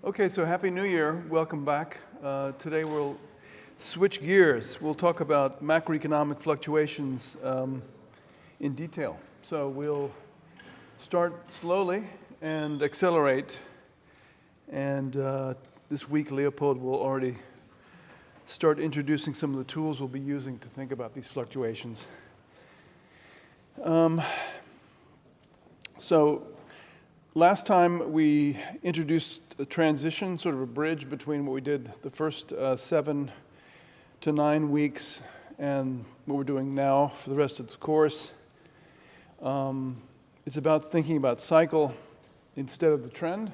Okay, so Happy New Year. Welcome back. Today we'll switch gears. We'll talk about macroeconomic fluctuations in detail. So we'll start slowly and accelerate. And this week, Leopold will already start introducing some of the tools we'll be using to think about these fluctuations. So last time we introduced a transition, sort of a bridge between what we did the first 7 to 9 weeks and what we're doing now for the rest of the course. It's about thinking about cycle instead of the trend.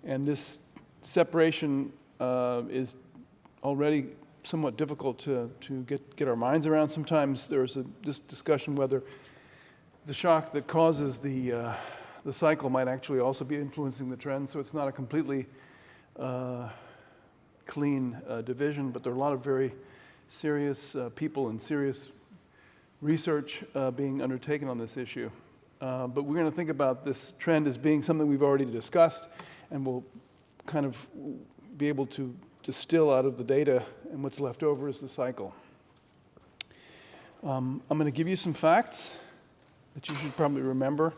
And this separation is already somewhat difficult to get our minds around. Sometimes there's this discussion whether the shock that causes the cycle might actually also be influencing the trend, so it's not a completely clean division, but there are a lot of very serious people and serious research being undertaken on this issue. But we're going to think about this trend as being something we've already discussed, and we'll kind of be able to distill out of the data, and what's left over is the cycle. I'm going to give you some facts that you should probably remember.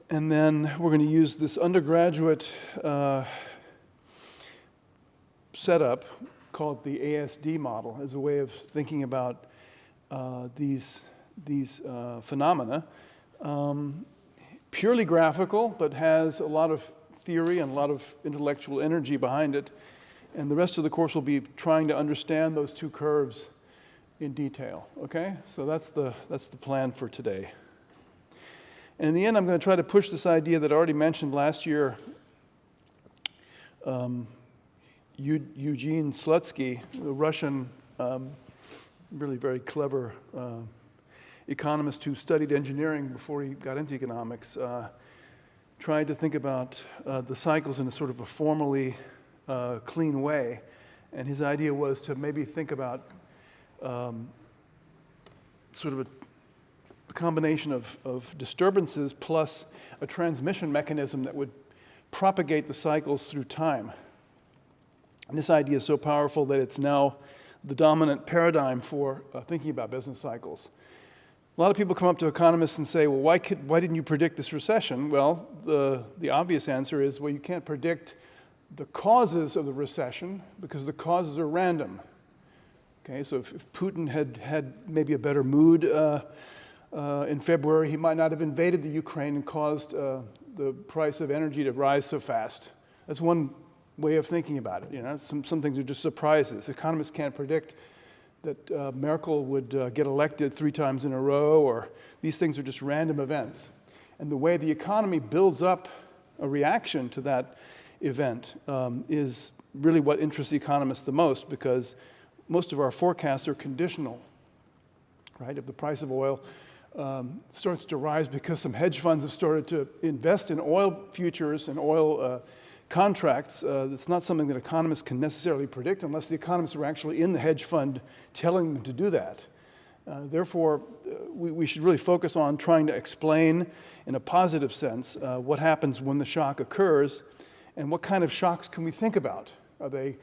And then we're going to use this undergraduate setup called the ASD model as a way of thinking about these phenomena. Purely graphical, but has a lot of theory and a lot of intellectual energy behind it. And the rest of the course will be trying to understand those two curves in detail. Okay? So that's the plan for today. And in the end, I'm going to try to push this idea that I already mentioned last year. Eugene Slutsky, the Russian, really very clever economist who studied engineering before he got into economics, tried to think about the cycles in a sort of a formally clean way. And his idea was to maybe think about sort of a combination of disturbances plus a transmission mechanism that would propagate the cycles through time. And this idea is so powerful that it's now the dominant paradigm for thinking about business cycles. A lot of people come up to economists and say, well, why didn't you predict this recession? Well, the obvious answer is, well, you can't predict the causes of the recession because the causes are random. Okay, so if Putin had maybe a better mood in February, he might not have invaded the Ukraine and caused the price of energy to rise so fast. That's one way of thinking about it. You know, some things are just surprises. Economists can't predict that Merkel would get elected 3 times in a row, or these things are just random events. And the way the economy builds up a reaction to that event is really what interests economists the most, because most of our forecasts are conditional, right? If the price of oil starts to rise because some hedge funds have started to invest in oil futures and oil contracts, it's not something that economists can necessarily predict unless the economists are actually in the hedge fund telling them to do that. Therefore, we should really focus on trying to explain in a positive sense what happens when the shock occurs and what kind of shocks can we think about. Are they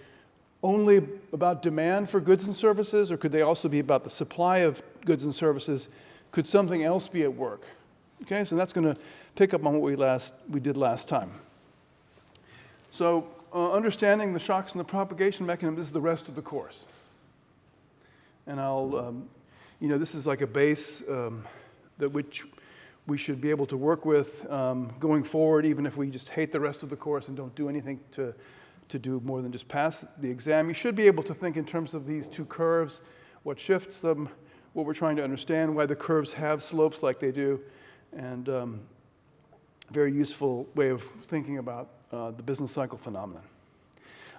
only about demand for goods and services, or could they also be about the supply of goods and services? Could something else be at work? Okay, so that's going to pick up on what we did last time. So understanding the shocks and the propagation mechanism is the rest of the course. And I'll, this is like a base that which we should be able to work with going forward, even if we just hate the rest of the course and don't do anything to do more than just pass the exam. You should be able to think in terms of these two curves, what shifts them, what we're trying to understand, why the curves have slopes like they do, and very useful way of thinking about the business cycle phenomenon.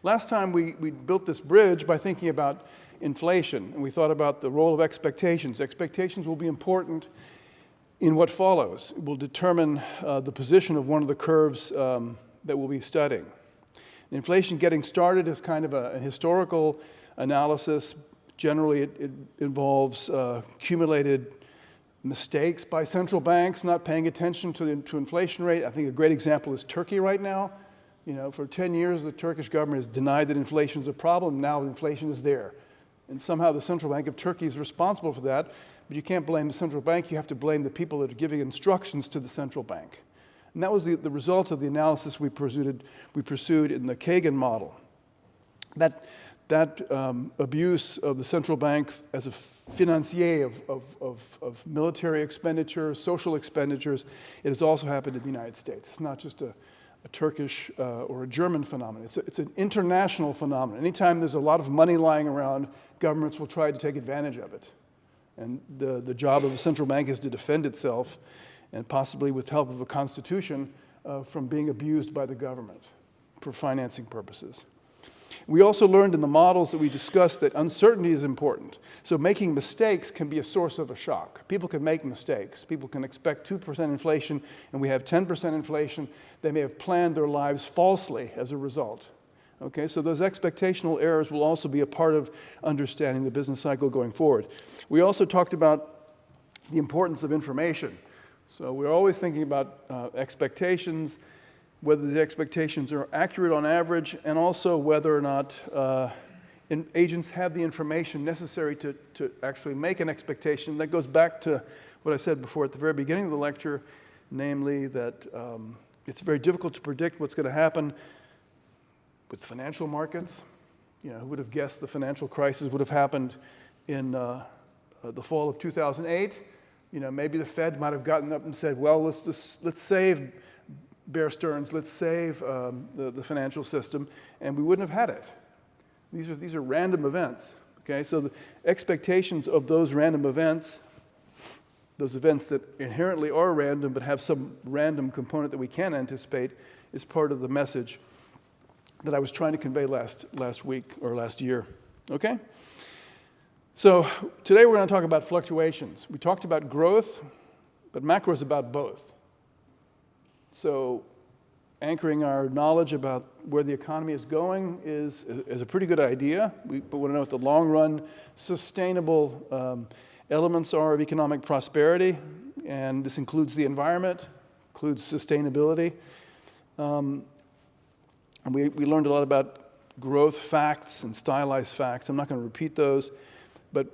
Last time we built this bridge by thinking about inflation, and we thought about the role of expectations. Expectations will be important in what follows. It will determine the position of one of the curves that we'll be studying. Inflation getting started is kind of a historical analysis. Generally, it involves accumulated mistakes by central banks not paying attention to inflation rate. I think a great example is Turkey right now. For 10 years, the Turkish government has denied that inflation is a problem. Now inflation is there. And somehow the Central Bank of Turkey is responsible for that. But you can't blame the central bank. You have to blame the people that are giving instructions to the central bank. And that was the result of the analysis we pursued in the Kagan model. That abuse of the central bank as a financier of military expenditures, social expenditures, it has also happened in the United States. It's not just a Turkish or a German phenomenon. It's an international phenomenon. Anytime there's a lot of money lying around, governments will try to take advantage of it. And the job of a central bank is to defend itself, and possibly with help of a constitution, from being abused by the government for financing purposes. We also learned in the models that we discussed that uncertainty is important. So making mistakes can be a source of a shock. People can make mistakes. People can expect 2% inflation, and we have 10% inflation. They may have planned their lives falsely as a result. Okay, so those expectational errors will also be a part of understanding the business cycle going forward. We also talked about the importance of information. So we're always thinking about expectations, whether the expectations are accurate on average, and also whether or not agents have the information necessary to actually make an expectation. That goes back to what I said before at the very beginning of the lecture, namely that it's very difficult to predict what's going to happen with financial markets. Who would have guessed the financial crisis would have happened in the fall of 2008? Maybe the Fed might have gotten up and said, well, let's save Bear Stearns, let's save the financial system, and we wouldn't have had it. These are random events. Okay, so the expectations of those random events, those events that inherently are random but have some random component that we can anticipate, is part of the message that I was trying to convey last week or last year. Okay? So today we're going to talk about fluctuations. We talked about growth, but macro is about both. So anchoring our knowledge about where the economy is going is a pretty good idea. We want to know what the long-run sustainable elements are of economic prosperity, and this includes the environment, includes sustainability. And we learned a lot about growth facts and stylized facts. I'm not going to repeat those, but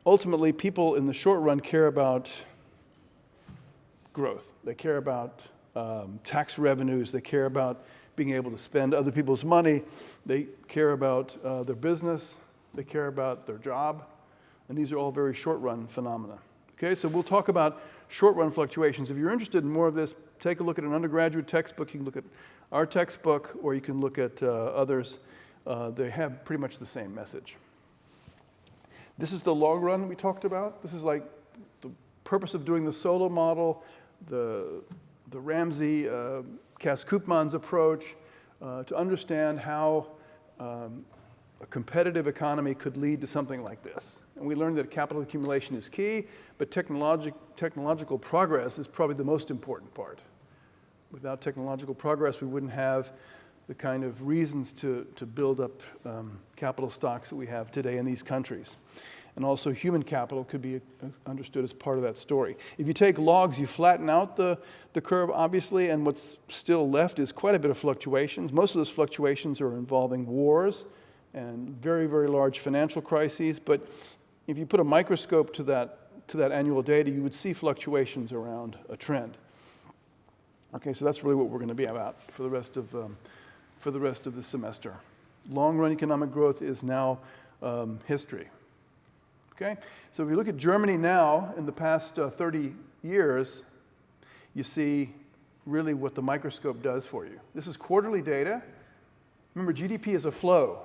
ultimately people in the short run care about growth. They care about tax revenues. They care about being able to spend other people's money. They care about their business. They care about their job. And these are all very short-run phenomena. Okay, so we'll talk about short-run fluctuations. If you're interested in more of this, take a look at an undergraduate textbook. You can look at our textbook, or you can look at others. They have pretty much the same message. This is the long run we talked about. This is like the purpose of doing the solo model, the Ramsey, Cass-Koopmans approach to understand how a competitive economy could lead to something like this. And we learned that capital accumulation is key, but technological progress is probably the most important part. Without technological progress, we wouldn't have the kind of reasons to build up capital stocks that we have today in these countries. And also human capital could be understood as part of that story. If you take logs, you flatten out the curve, obviously, and what's still left is quite a bit of fluctuations. Most of those fluctuations are involving wars and very, very large financial crises. But if you put a microscope to that annual data, you would see fluctuations around a trend. Okay, so that's really what we're going to be about for the rest of the semester. Long-run economic growth is now history. Okay, so if you look at Germany now, in the past 30 years, you see really what the microscope does for you. This is quarterly data. Remember, GDP is a flow.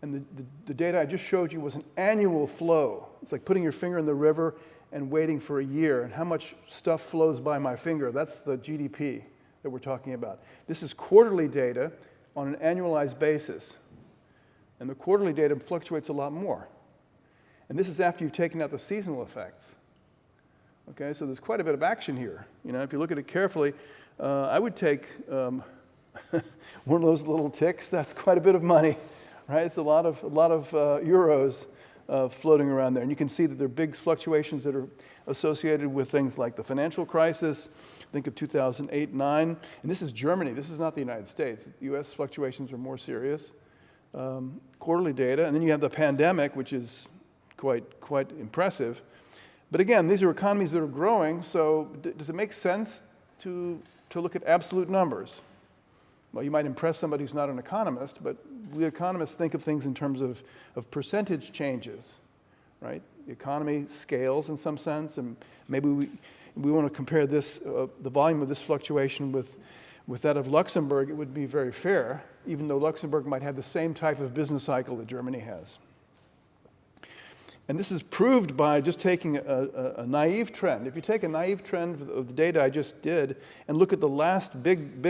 And the data I just showed you was an annual flow. It's like putting your finger in the river and waiting for a year. And how much stuff flows by my finger? That's the GDP that we're talking about. This is quarterly data on an annualized basis. And the quarterly data fluctuates a lot more. And this is after you've taken out the seasonal effects. Okay, so there's quite a bit of action here. If you look at it carefully, I would take one of those little ticks. That's quite a bit of money, right? It's a lot of euros floating around there. And you can see that there are big fluctuations that are associated with things like the financial crisis. Think of 2008-9. And this is Germany. This is not the United States. The US fluctuations are more serious. Quarterly data. And then you have the pandemic, which is quite impressive. But again, these are economies that are growing, so does it make sense to look at absolute numbers? Well, you might impress somebody who's not an economist, but we economists think of things in terms of percentage changes, right? The economy scales in some sense, and maybe we want to compare this, the volume of this fluctuation with that of Luxembourg. It would be very fair, even though Luxembourg might have the same type of business cycle that Germany has. And this is proved by just taking a naive trend. If you take a naive trend of the data I just did and look at the last big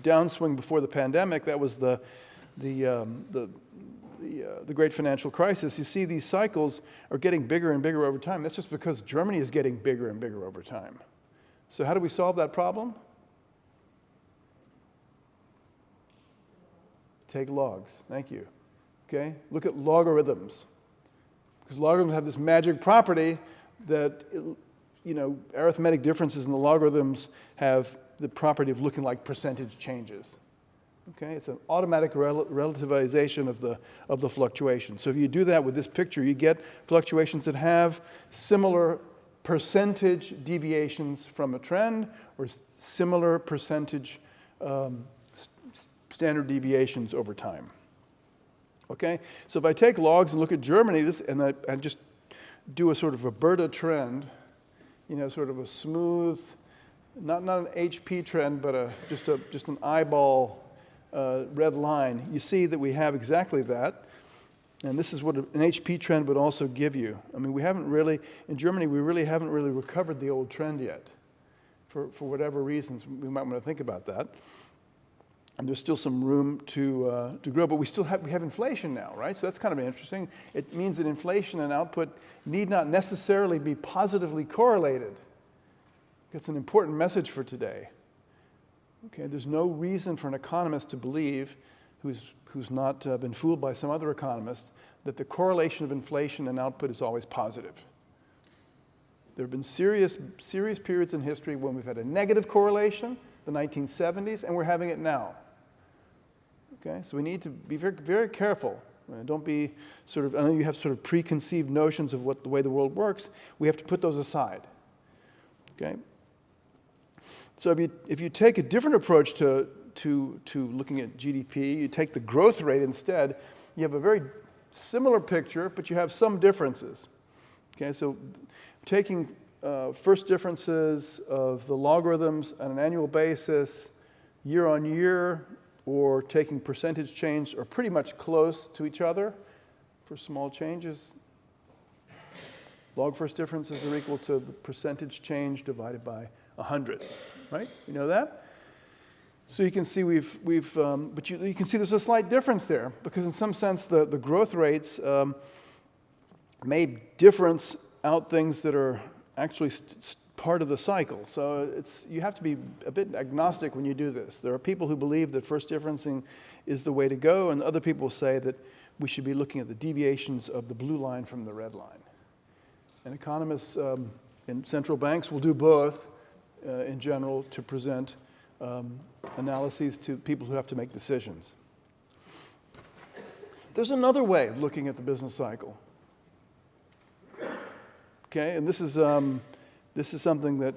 downswing before the pandemic, that was the great financial crisis, you see these cycles are getting bigger and bigger over time. That's just because Germany is getting bigger and bigger over time. So how do we solve that problem? Take logs. Thank you. Okay? Look at logarithms. Because logarithms have this magic property that, arithmetic differences in the logarithms have the property of looking like percentage changes. Okay, it's an automatic relativization of the fluctuation. So if you do that with this picture, you get fluctuations that have similar percentage deviations from a trend or similar percentage standard deviations over time. Okay, so if I take logs and look at Germany, and I just do a sort of a Burda trend, sort of a smooth, not an HP trend, but just an eyeball red line, you see that we have exactly that. And this is what an HP trend would also give you. I mean, in Germany, we really haven't really recovered the old trend yet. For whatever reasons, we might want to think about that. And there's still some room to grow, but we have inflation now, right? So that's kind of interesting. It means that inflation and output need not necessarily be positively correlated. That's an important message for today. Okay, there's no reason for an economist to believe, who's not been fooled by some other economist, that the correlation of inflation and output is always positive. There have been serious periods in history when we've had a negative correlation, the 1970s, and we're having it now. Okay, so we need to be very, very careful. Don't be I know you have sort of preconceived notions of the way the world works. We have to put those aside. Okay? So if you take a different approach to looking at GDP, you take the growth rate instead, you have a very similar picture, but you have some differences. Okay, so taking first differences of the logarithms on an annual basis, year on year, or taking percentage change are pretty much close to each other for small changes. Log first differences are equal to the percentage change divided by 100, right? You know that? So you can see but you can see there's a slight difference there because in some sense the growth rates may difference out things that are actually part of the cycle. So you have to be a bit agnostic when you do this. There are people who believe that first differencing is the way to go, and other people say that we should be looking at the deviations of the blue line from the red line. And economists in central banks will do both in general to present analyses to people who have to make decisions. There's another way of looking at the business cycle. Okay, and this is something that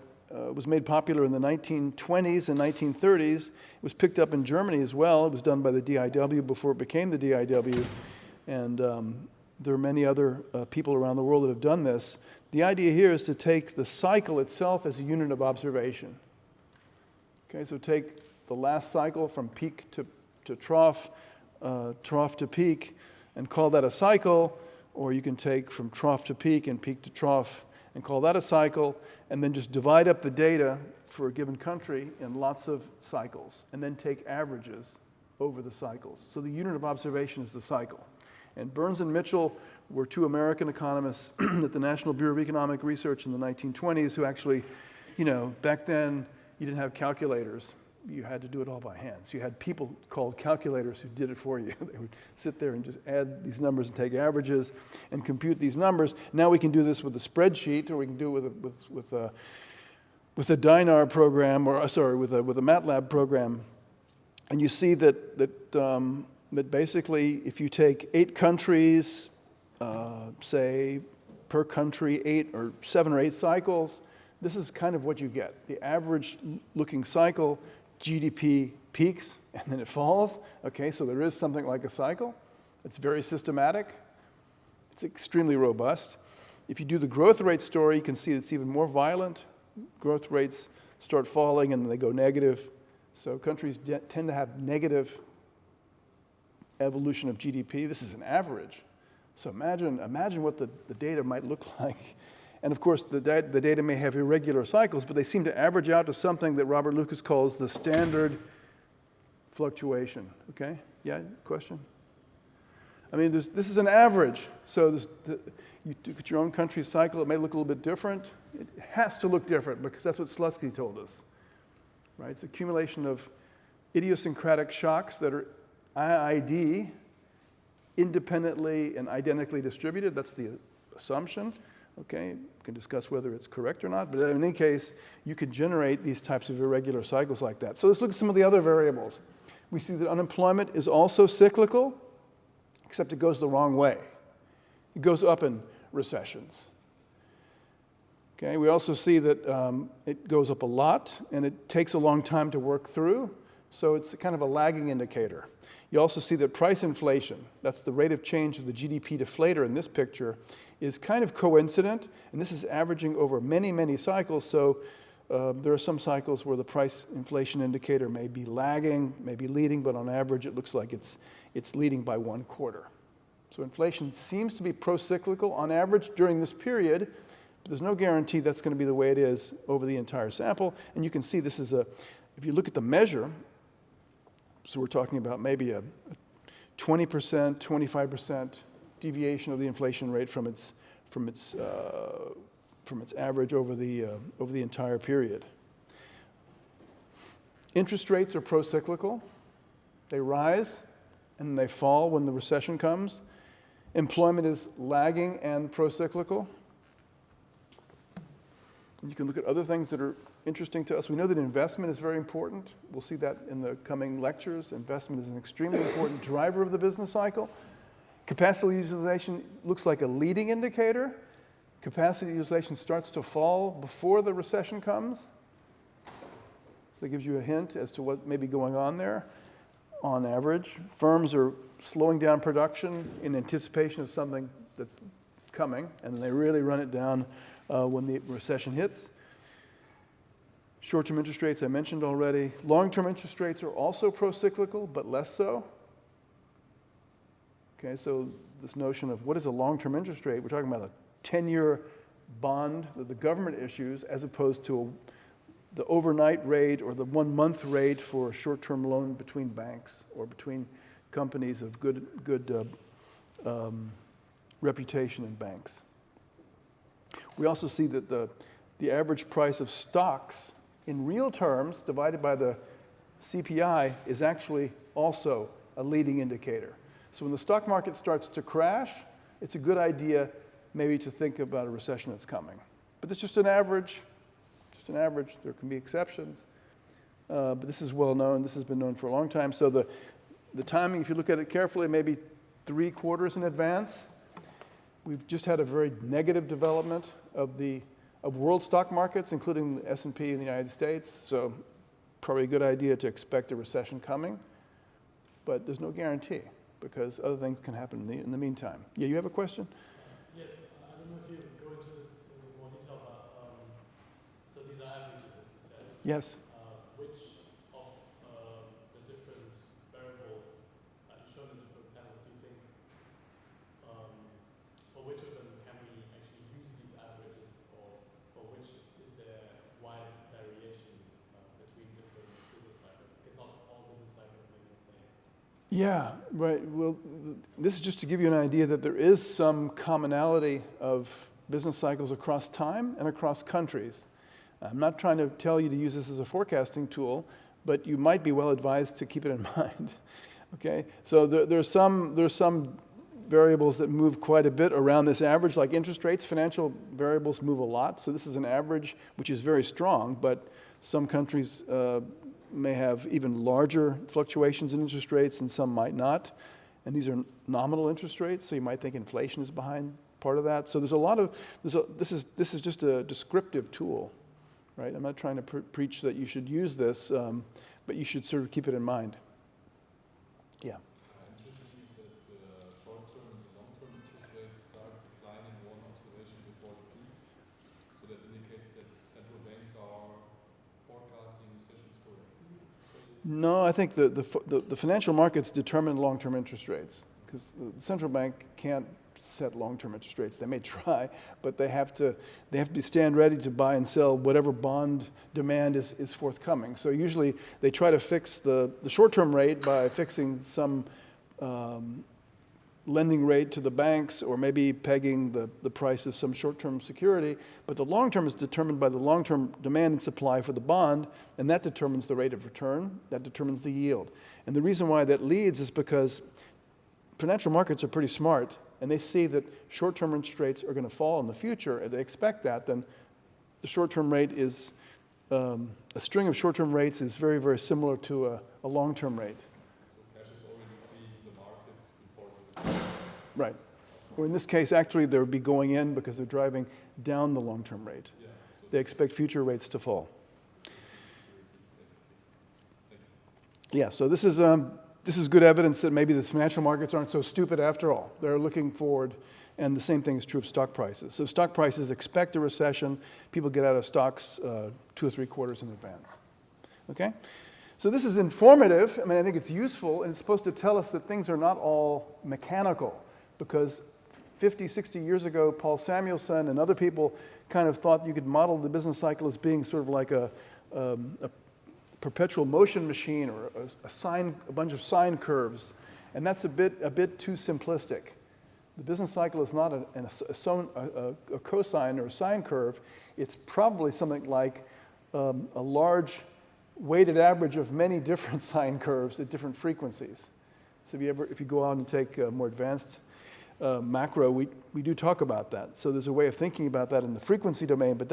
was made popular in the 1920s and 1930s. It was picked up in Germany as well. It was done by the DIW before it became the DIW. And there are many other people around the world that have done this. The idea here is to take the cycle itself as a unit of observation. Okay, so take the last cycle from peak to trough, trough to peak, and call that a cycle. Or you can take from trough to peak and peak to trough and call that a cycle, and then just divide up the data for a given country in lots of cycles, and then take averages over the cycles. So the unit of observation is the cycle. And Burns and Mitchell were two American economists at the National Bureau of Economic Research in the 1920s who actually, back then you didn't have calculators. you had to do it all by hand. So you had people called calculators who did it for you. They would sit there and just add these numbers and take averages and compute these numbers. Now we can do this with a spreadsheet, or we can do it with a Dynar program, or with a MATLAB program. And you see that basically, if you take 8 countries, say per country 8 or 7 or 8 cycles, this is kind of what you get. The average looking cycle, GDP peaks and then it falls. Okay, so there is something like a cycle. It's very systematic. It's extremely robust. If you do the growth rate story, you can see it's even more violent. Growth rates start falling and they go negative. So countries tend to have negative evolution of GDP. This is an average. So imagine what the data might look like. And of course, the data may have irregular cycles, but they seem to average out to something that Robert Lucas calls the standard fluctuation. Okay? Yeah, question? I mean, this is an average. So you look at your own country's cycle, it may look a little bit different. It has to look different because that's what Slutsky told us. Right? It's accumulation of idiosyncratic shocks that are IID, independently and identically distributed. That's the assumption. Okay, we can discuss whether it's correct or not, but in any case, you could generate these types of irregular cycles like that. So let's look at some of the other variables. We see that unemployment is also cyclical, except it goes the wrong way. It goes up in recessions. Okay, we also see that it goes up a lot, and it takes a long time to work through, so it's kind of a lagging indicator. You also see that price inflation, that's the rate of change of the GDP deflator in this picture, is kind of coincident, and this is averaging over many, many cycles, so there are some cycles where the price inflation indicator may be lagging, may be leading, but on average it looks like it's leading by 1/4. So inflation seems to be pro-cyclical on average during this period, but there's no guarantee that's going to be the way it is over the entire sample, and you can see this is if you look at the measure, so we're talking about maybe a 20%, 25% deviation of the inflation rate from its average over the entire period. Interest rates are pro-cyclical. They rise and they fall when the recession comes. Employment is lagging and pro-cyclical. You can look at other things that are interesting to us. We know that investment is very important. We'll see that in the coming lectures. Investment is an extremely important driver of the business cycle. Capacity utilization looks like a leading indicator. Capacity utilization starts to fall before the recession comes. So that gives you a hint as to what may be going on there. On average, firms are slowing down production in anticipation of something that's coming, and then they really run it down when the recession hits. Short-term interest rates I mentioned already. Long-term interest rates are also pro-cyclical, but less so. Okay, so this notion of what is a long-term interest rate, we're talking about a 10-year bond that the government issues as opposed to the overnight rate or the 1-month rate for a short-term loan between banks or between companies of good reputation in banks. We also see that the average price of stocks in real terms divided by the CPI is actually also a leading indicator. So when the stock market starts to crash, it's a good idea maybe to think about a recession that's coming. But it's just an average. Just an average. There can be exceptions. But this is well known. This has been known for a long time. So the timing, if you look at it carefully, maybe 3 quarters in advance. We've just had a very negative development of world stock markets, including the S&P in the United States. So probably a good idea to expect a recession coming. But there's no guarantee, because other things can happen in the meantime. Yeah, you have a question? Yes, I don't know if you go into this in more detail, but so these are averages, as you said. Yes. Which of the different variables that you showed in different panels do you think, for which of them can we actually use these averages, or for which is there wide variation between different business cycles? Because not all business cycles may be the same. Yeah, right. Well, this is just to give you an idea that there is some commonality of business cycles across time and across countries. I'm not trying to tell you to use this as a forecasting tool, but you might be well advised to keep it in mind. Okay, so there's some variables that move quite a bit around this average, like interest rates. Financial variables move a lot, so this is an average which is very strong, but some countries may have even larger fluctuations in interest rates and some might not. And these are nominal interest rates, so you might think inflation is behind part of that. So there's a lot of, this is just a descriptive tool, right? I'm not trying to preach that you should use this, but you should sort of keep it in mind. Yeah. Interesting is that the short-term and the long-term interest rates start declining one observation before the peak. So that indicates that central banks are forecasting recessions correctly. No, I think the financial markets determine long-term interest rates because the central bank can't set long-term interest rates. They may try, but they have to stand ready to buy and sell whatever bond demand is forthcoming. So usually they try to fix the short-term rate by fixing some lending rate to the banks or maybe pegging the price of some short-term security. But the long-term is determined by the long-term demand and supply for the bond, and that determines the rate of return, that determines the yield. And the reason why that leads is because financial markets are pretty smart, and they see that short-term interest rates are going to fall in the future, and they expect that, then the short-term rate is, a string of short-term rates is very, very similar to a long-term rate. So cash is already fleeing the markets before the recession. Right. Or in this case, actually, they would be going in because they're driving down the long-term rate. Yeah. So They expect future rates to fall. Yeah, so this is good evidence that maybe the financial markets aren't so stupid after all. They're looking forward, and the same thing is true of stock prices. So stock prices expect a recession. People get out of stocks 2 or 3 quarters in advance. Okay? So this is informative. I mean, I think it's useful, and it's supposed to tell us that things are not all mechanical, because 50, 60 years ago, Paul Samuelson and other people kind of thought you could model the business cycle as being sort of like a perpetual motion machine or a bunch of sine curves, and that's a bit too simplistic. The business cycle is not a cosine or a sine curve. It's probably something like a large weighted average of many different sine curves at different frequencies. So if you go on and take more advanced macro, we do talk about that. So there's a way of thinking about that in the frequency domain, but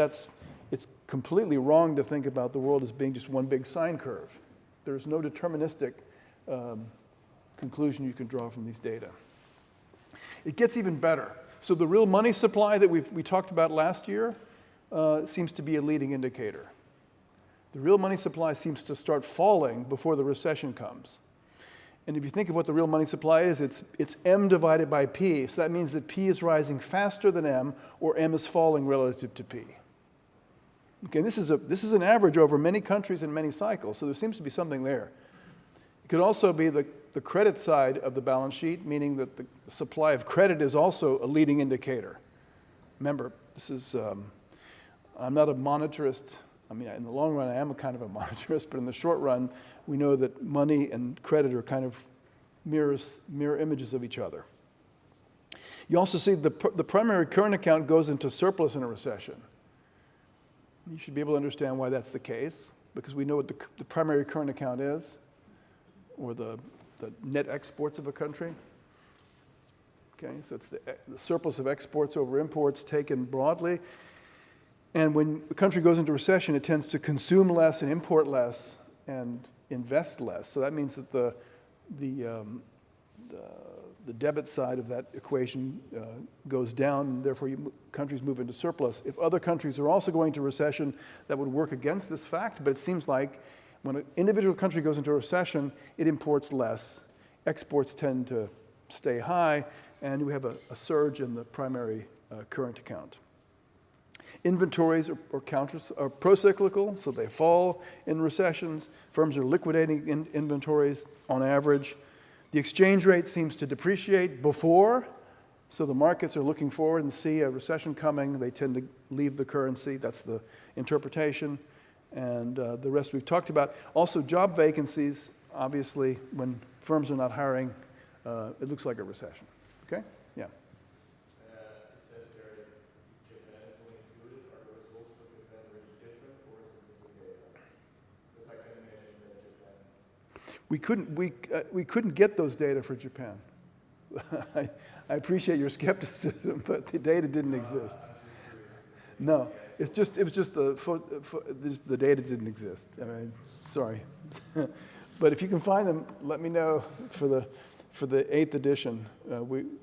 it's completely wrong to think about the world as being just one big sine curve. There's no deterministic conclusion you can draw from these data. It gets even better. So the real money supply that we talked about last year seems to be a leading indicator. The real money supply seems to start falling before the recession comes. And if you think of what the real money supply is, it's M divided by P. So that means that P is rising faster than M, or M is falling relative to P. Okay, this is an average over many countries and many cycles, so there seems to be something there. It could also be the credit side of the balance sheet, meaning that the supply of credit is also a leading indicator. Remember, I'm not a monetarist. I mean, in the long run, I am a kind of a monetarist, but in the short run, we know that money and credit are kind of mirror images of each other. You also see the primary current account goes into surplus in a recession. You should be able to understand why that's the case, because we know what the primary current account is, or the net exports of a country. Okay, so it's the surplus of exports over imports taken broadly. And when a country goes into recession, it tends to consume less and import less and invest less. So that means that the debit side of that equation goes down, and therefore countries move into surplus. If other countries are also going to recession, that would work against this fact, but it seems like when an individual country goes into a recession, it imports less. Exports tend to stay high, and we have a surge in the primary current account. Inventories or counters are procyclical, so they fall in recessions. Firms are liquidating inventories on average. The exchange rate seems to depreciate before, so the markets are looking forward and see a recession coming. They tend to leave the currency. That's the interpretation. And the rest we've talked about. Also, job vacancies, obviously, when firms are not hiring, it looks like a recession. Okay? Yeah. It says there that Japan is not included. Are those rules for Japan really different, or is it the same data? Because I can imagine that We couldn't get those data for Japan. I appreciate your skepticism, but the data didn't exist. No, it was just the data didn't exist. I mean, sorry. But if you can find them, let me know for the 8th edition.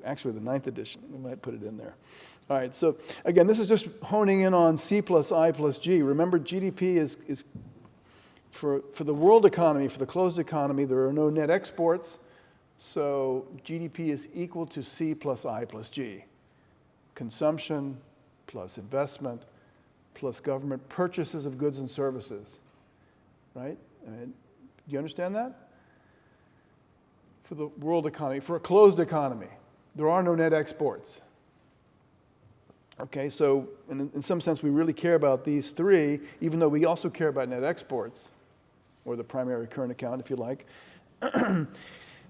Actually, the 9th edition. We might put it in there. All right. So again, this is just honing in on C plus I plus G. Remember, GDP is for the world economy, for the closed economy, there are no net exports. So GDP is equal to C plus I plus G. Consumption plus investment plus government purchases of goods and services. Right? Do you understand that? For the world economy, for a closed economy, there are no net exports. Okay, so in some sense, we really care about these three, even though we also care about net exports, or the primary current account, if you like.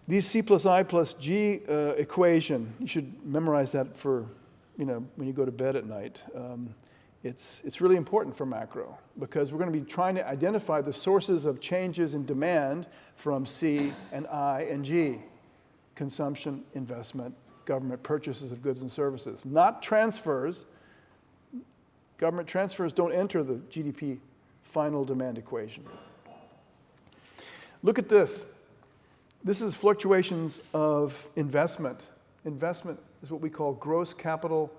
These C plus I plus G equation, you should memorize that for, when you go to bed at night. It's really important for macro because we're going to be trying to identify the sources of changes in demand from C and I and G. Consumption, investment, government purchases of goods and services. Not transfers. Government transfers don't enter the GDP final demand equation. Look at this. This is fluctuations of investment. Investment is what we call gross capital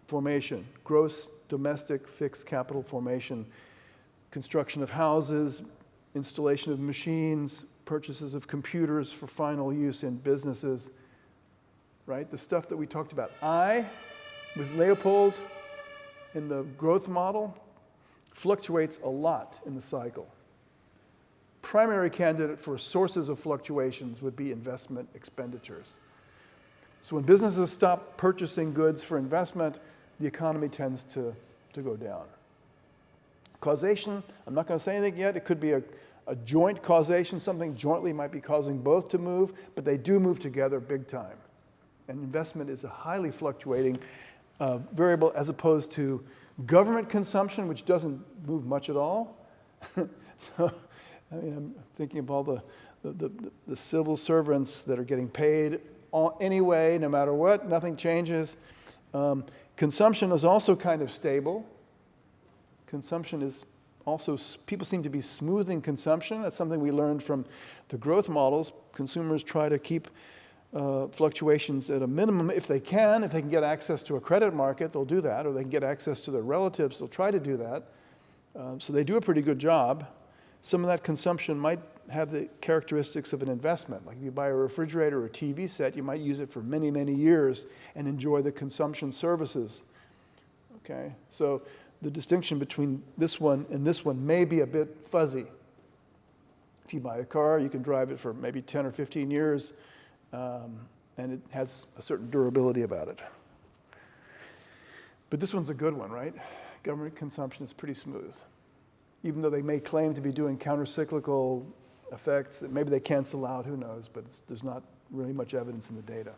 formation, gross domestic fixed capital formation, construction of houses, installation of machines, purchases of computers for final use in businesses, right? The stuff that we talked about. I, with Leopold in the growth model, fluctuates a lot in the cycle. Primary candidate for sources of fluctuations would be investment expenditures. So when businesses stop purchasing goods for investment, the economy tends to go down. Causation, I'm not going to say anything yet. It could be a joint causation. Something jointly might be causing both to move, but they do move together big time. And investment is a highly fluctuating variable as opposed to government consumption, which doesn't move much at all. So, I'm thinking of all the civil servants that are getting paid anyway, no matter what, nothing changes. Consumption is also kind of stable. Consumption is also, people seem to be smoothing consumption. That's something we learned from the growth models. Consumers try to keep fluctuations at a minimum if they can. If they can get access to a credit market, they'll do that. Or they can get access to their relatives, they'll try to do that. So they do a pretty good job. Some of that consumption might have the characteristics of an investment. Like if you buy a refrigerator or a TV set, you might use it for many, many years and enjoy the consumption services. Okay, so the distinction between this one and this one may be a bit fuzzy. If you buy a car, you can drive it for maybe 10 or 15 years, and it has a certain durability about it. But this one's a good one, right? Government consumption is pretty smooth. Even though they may claim to be doing counter-cyclical effects that maybe they cancel out, who knows, but there's not really much evidence in the data.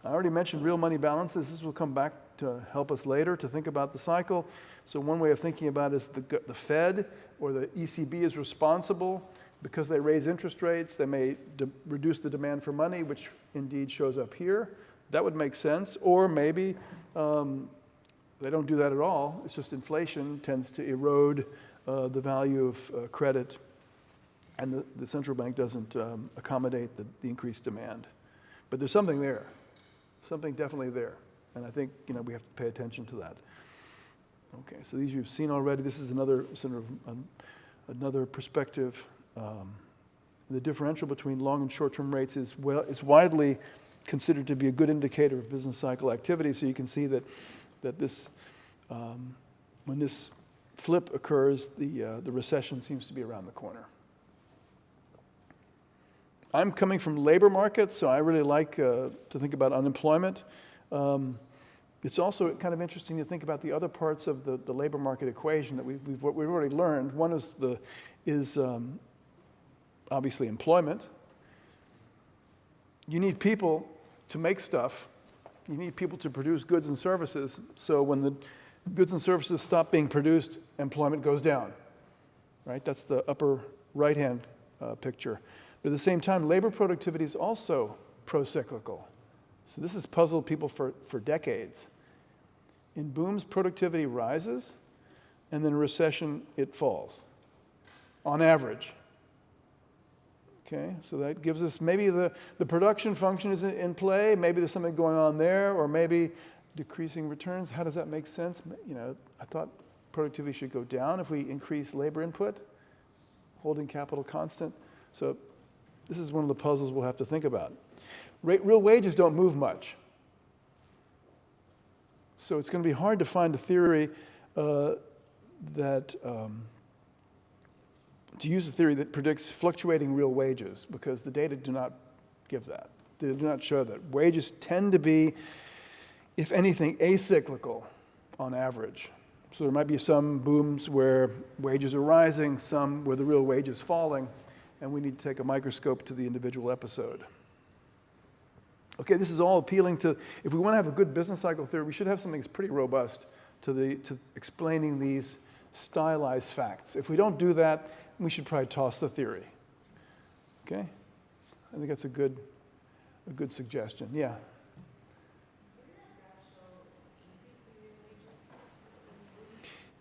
I already mentioned real money balances. This will come back to help us later to think about the cycle. So one way of thinking about it is the Fed or the ECB is responsible because they raise interest rates. They may reduce the demand for money, which indeed shows up here. That would make sense. Or maybe they don't do that at all. It's just inflation tends to erode the value of credit, and the central bank doesn't accommodate the increased demand. But there's something there, something definitely there, and I think we have to pay attention to that. Okay, so these you've seen already. This is another sort of another perspective. The differential between long and short-term rates is widely considered to be a good indicator of business cycle activity. So you can see that this when this flip occurs, the recession seems to be around the corner. I'm coming from labor markets, so I really like to think about unemployment. It's also kind of interesting to think about the other parts of the labor market equation that we've already learned. One is obviously employment. You need people to make stuff. You need people to produce goods and services. So when the goods and services stop being produced, employment goes down, right? That's the upper right-hand picture. But at the same time, labor productivity is also pro-cyclical. So this has puzzled people for decades. In booms, productivity rises, and then in recession, it falls, on average. Okay, so that gives us maybe the production function is in play, maybe there's something going on there, or maybe decreasing returns. How does that make sense? You know, I thought productivity should go down if we increase labor input, holding capital constant. So this is one of the puzzles we'll have to think about. Real wages don't move much. So it's going to be hard to find a theory to use a theory that predicts fluctuating real wages, because the data do not give that. They do not show that. Wages tend to be, if anything, acyclical on average. So there might be some booms where wages are rising, some where the real wage is falling, and we need to take a microscope to the individual episode. Okay, this is all appealing to, if we want to have a good business cycle theory, we should have something that's pretty robust to explaining these stylized facts. If we don't do that, we should probably toss the theory. Okay? I think that's a good suggestion. Yeah?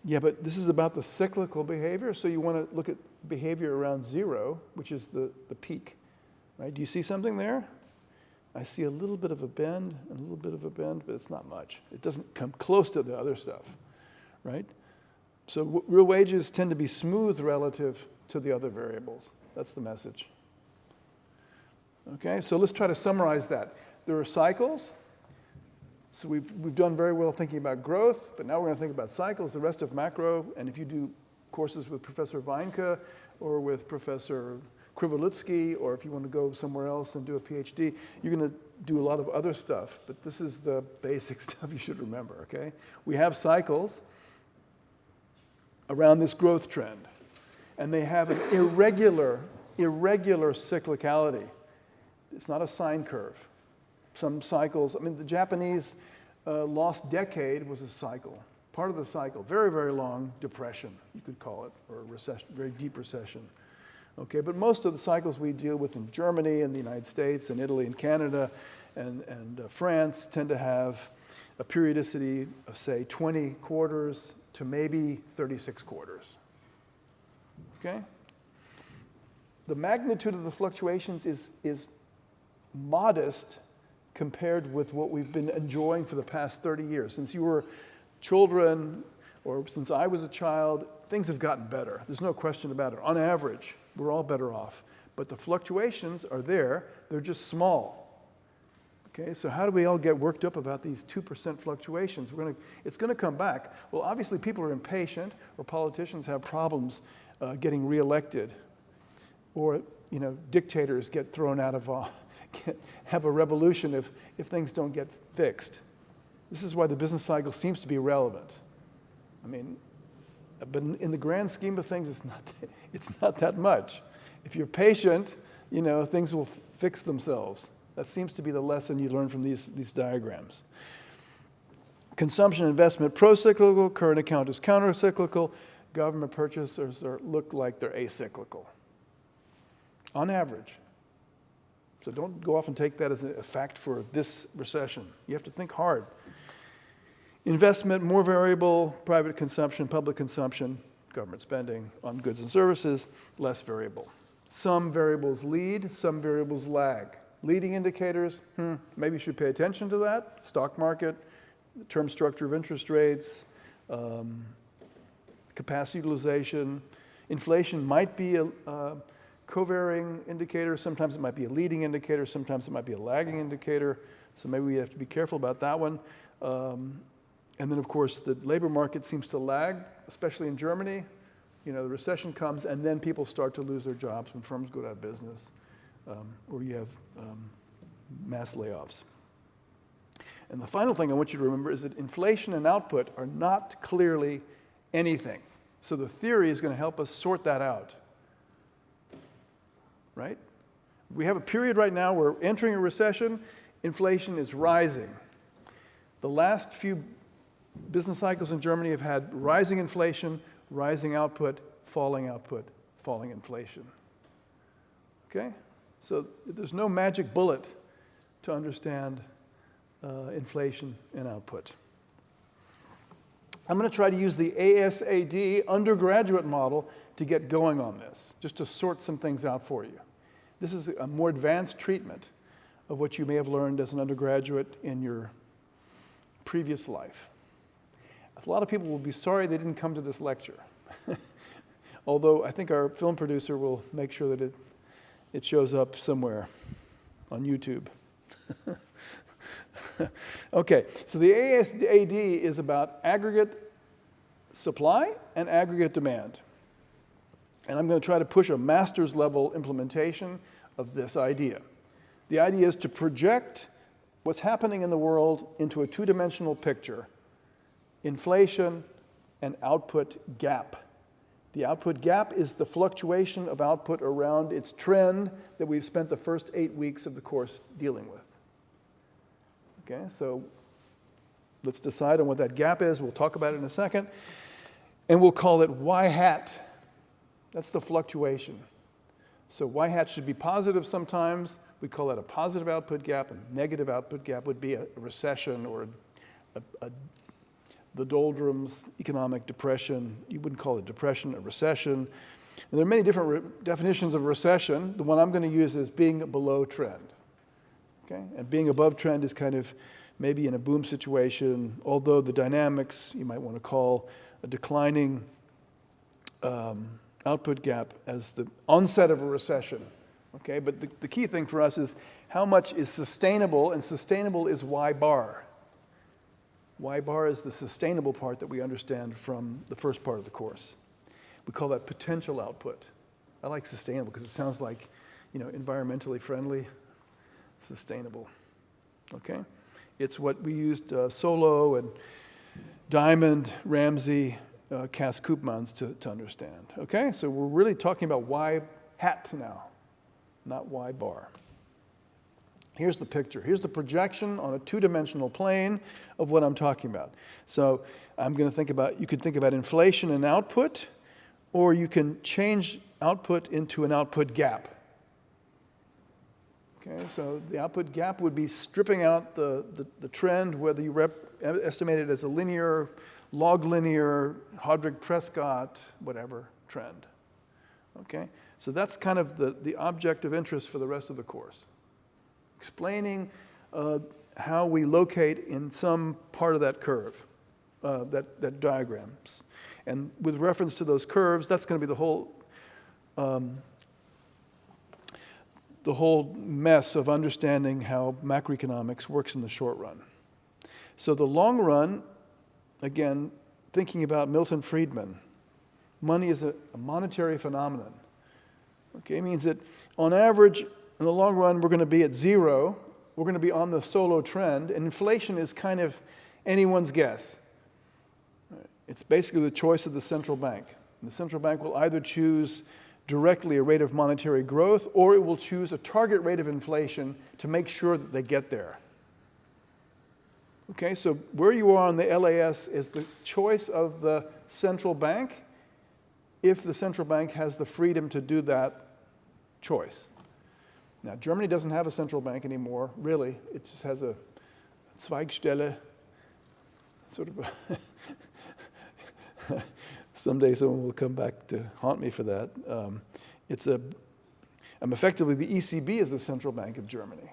Yeah, but this is about the cyclical behavior, so you want to look at behavior around zero, which is the peak. Right? Do you see something there? I see a little bit of a bend, and a little bit of a bend, but it's not much. It doesn't come close to the other stuff, right? So real wages tend to be smooth relative to the other variables. That's the message. Okay, so let's try to summarize that. There are cycles. So we've done very well thinking about growth, but now we're going to think about cycles, the rest of macro. And if you do courses with Professor Weinke or with Professor Slutsky, or if you want to go somewhere else and do a PhD, you're going to do a lot of other stuff. But this is the basic stuff you should remember, okay? We have cycles around this growth trend, and they have an irregular cyclicality. It's not a sine curve. Some cycles, I mean, the Japanese lost decade was a cycle, part of the cycle, very, very long depression, you could call it, or a recession, very deep recession. Okay, but most of the cycles we deal with in Germany and the United States and Italy and Canada and France tend to have a periodicity of, say, 20 quarters to maybe 36 quarters. Okay? The magnitude of the fluctuations is modest compared with what we've been enjoying for the past 30 years. Since you were children, or since I was a child, things have gotten better. There's no question about it. On average, we're all better off. But the fluctuations are there. They're just small. Okay, so how do we all get worked up about these 2% fluctuations? It's going to come back. Well, obviously, people are impatient, or politicians have problems getting reelected, or dictators get thrown out of have a revolution if things don't get fixed. This is why the business cycle seems to be relevant. I mean, but in the grand scheme of things, it's not that much. If you're patient, things will fix themselves. That seems to be the lesson you learn from these diagrams. Consumption investment pro-cyclical, current account is counter-cyclical, government purchases look like they're acyclical, on average. So don't go off and take that as a fact for this recession. You have to think hard. Investment, more variable, private consumption, public consumption, government spending on goods and services, less variable. Some variables lead, some variables lag. Leading indicators, maybe you should pay attention to that. Stock market, the term structure of interest rates, capacity utilization. Inflation might be a covarying indicator. Sometimes it might be a leading indicator. Sometimes it might be a lagging indicator. So maybe we have to be careful about that one. And then, of course, the labor market seems to lag, especially in Germany. The recession comes, and then people start to lose their jobs when firms go out of business, or you have mass layoffs. And the final thing I want you to remember is that inflation and output are not clearly anything. So the theory is going to help us sort that out. Right? We have a period right now where we're entering a recession, inflation is rising. The last few business cycles in Germany have had rising inflation, rising output, falling inflation. Okay? So there's no magic bullet to understand inflation and output. I'm going to try to use the ASAD undergraduate model to get going on this, just to sort some things out for you. This is a more advanced treatment of what you may have learned as an undergraduate in your previous life. A lot of people will be sorry they didn't come to this lecture. Although I think our film producer will make sure that it shows up somewhere on YouTube. Okay, so the ASAD is about aggregate supply and aggregate demand. And I'm going to try to push a master's level implementation of this idea. The idea is to project what's happening in the world into a two-dimensional picture: inflation and output gap. The output gap is the fluctuation of output around its trend that we've spent the first 8 weeks of the course dealing with. Okay, so let's decide on what that gap is. We'll talk about it in a second. And we'll call it Y hat. That's the fluctuation. So Y hat should be positive sometimes. We call that a positive output gap. A negative output gap would be a recession or the doldrums, economic depression. You wouldn't call it depression, a recession. And there are many different definitions of recession. The one I'm going to use is being below trend. Okay? And being above trend is kind of maybe in a boom situation, although the dynamics you might want to call a declining output gap as the onset of a recession. Okay? But the key thing for us is how much is sustainable, and sustainable is Y bar. Y bar is the sustainable part that we understand from the first part of the course. We call that potential output. I like sustainable because it sounds like, environmentally friendly. Sustainable. Okay? It's what we used Solo and Diamond, Ramsey, Cass-Koopmans to understand. Okay? So we're really talking about Y hat now, not Y bar. Here's the picture. Here's the projection on a two-dimensional plane of what I'm talking about. So I'm going to you could think about inflation and output, or you can change output into an output gap. Okay, so the output gap would be stripping out the trend, whether you estimate it as a linear, log linear, Hodrick-Prescott, whatever trend. Okay, so that's kind of the object of interest for the rest of the course. Explaining how we locate in some part of that curve, that diagrams. And with reference to those curves, that's going to be the whole mess of understanding how macroeconomics works in the short run. So the long run, again, thinking about Milton Friedman, money is a monetary phenomenon. Okay, it means that on average, in the long run, we're going to be at zero. We're going to be on the solo trend, and inflation is kind of anyone's guess. It's basically the choice of the central bank. And the central bank will either choose directly a rate of monetary growth, or it will choose a target rate of inflation to make sure that they get there. Okay, so where you are on the LAS is the choice of the central bank, if the central bank has the freedom to do that choice. Now, Germany doesn't have a central bank anymore, really. It just has a Zweigstelle, sort of a someday someone will come back to haunt me for that. Effectively, the ECB is the central bank of Germany.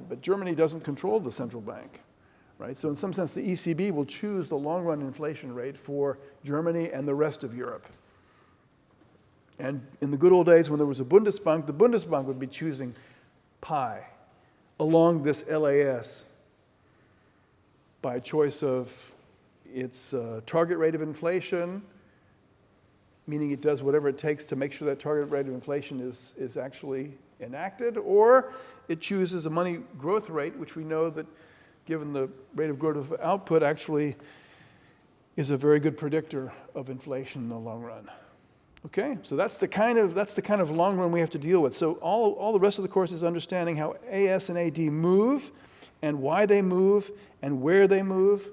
But Germany doesn't control the central bank, right? So in some sense, the ECB will choose the long-run inflation rate for Germany and the rest of Europe. And in the good old days when there was a Bundesbank, the Bundesbank would be choosing pi along this LAS by choice of its target rate of inflation, meaning it does whatever it takes to make sure that target rate of inflation is actually enacted, or it chooses a money growth rate, which we know that given the rate of growth of output actually is a very good predictor of inflation in the long run. Okay, so that's the kind of long run we have to deal with. So all the rest of the course is understanding how AS and AD move, and why they move, and where they move,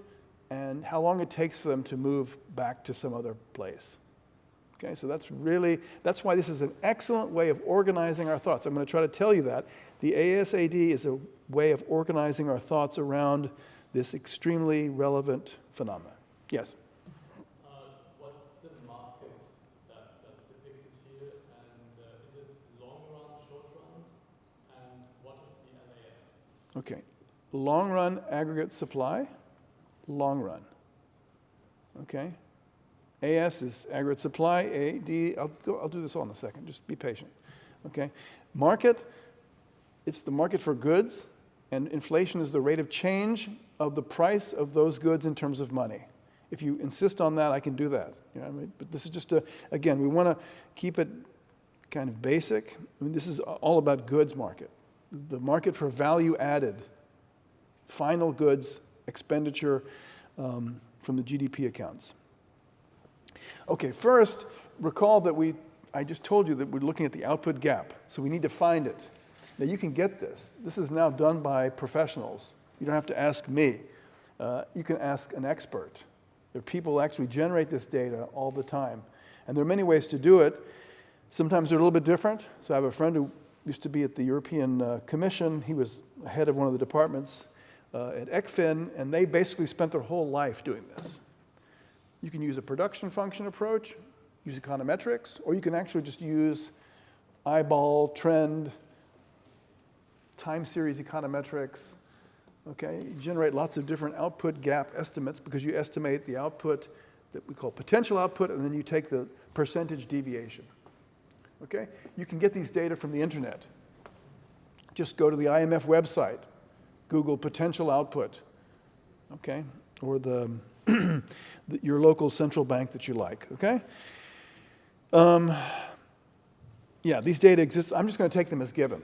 and how long it takes for them to move back to some other place. Okay, so that's why this is an excellent way of organizing our thoughts. I'm going to try to tell you that. The ASAD is a way of organizing our thoughts around this extremely relevant phenomenon. Yes? What's the market that's depicted here, and is it long run, short run, and what is the LAS? Okay. Long run aggregate supply, long run. Okay? AS is aggregate supply, AD, I'll do this all in a second, just be patient. Okay? Market, it's the market for goods, and inflation is the rate of change of the price of those goods in terms of money. If you insist on that, I can do that. You know what I mean? But this is just again, we want to keep it kind of basic. I mean, this is all about goods market. The market for value added, final goods expenditure from the GDP accounts. Okay, first, recall that I just told you that we're looking at the output gap, so we need to find it. Now you can get this. This is now done by professionals. You don't have to ask me. You can ask an expert. There are people who actually generate this data all the time. And there are many ways to do it. Sometimes they're a little bit different. So I have a friend who used to be at the European Commission. He was head of one of the departments at ECFIN, and they basically spent their whole life doing this. You can use a production function approach, use econometrics, or you can actually just use eyeball, trend, time series econometrics. Okay, you generate lots of different output gap estimates because you estimate the output that we call potential output, and then you take the percentage deviation. Okay, you can get these data from the internet. Just go to the IMF website, Google potential output, okay, or your local central bank that you like, okay? Yeah, these data exist. I'm just going to take them as given.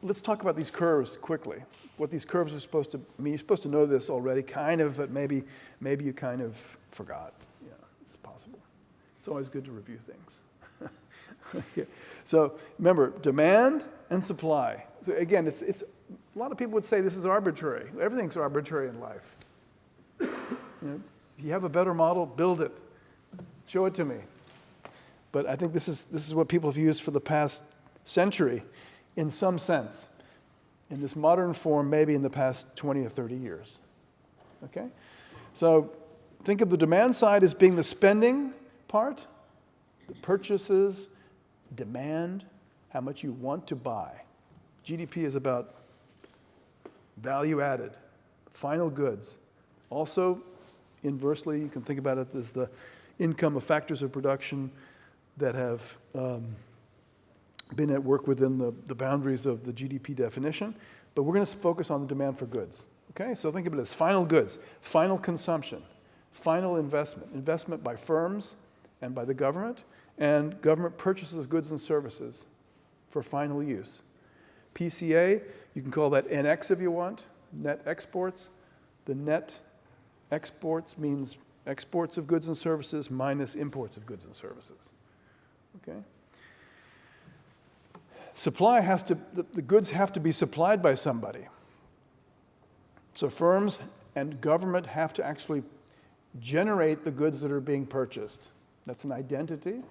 Let's talk about these curves quickly. What these curves are supposed to mean. You're supposed to know this already, kind of, but maybe you kind of forgot. Yeah, it's possible. It's always good to review things. Okay. So remember, demand and supply. So again, it's a lot of people would say this is arbitrary. Everything's arbitrary in life. You know, if you have a better model, build it. Show it to me. But I think this is what people have used for the past century, in some sense. In this modern form, maybe in the past 20 or 30 years. Okay? So think of the demand side as being the spending part, the purchases, demand, how much you want to buy. GDP is about value added, final goods. Also, inversely, you can think about it as the income of factors of production that have been at work within the boundaries of the GDP definition. But we're going to focus on the demand for goods. Okay, so think of it as final goods, final consumption, final investment by firms and by the government, and government purchases of goods and services for final use. PCA, you can call that NX if you want, net exports. The net exports means exports of goods and services minus imports of goods and services. Okay? Supply the goods have to be supplied by somebody. So firms and government have to actually generate the goods that are being purchased. That's an identity,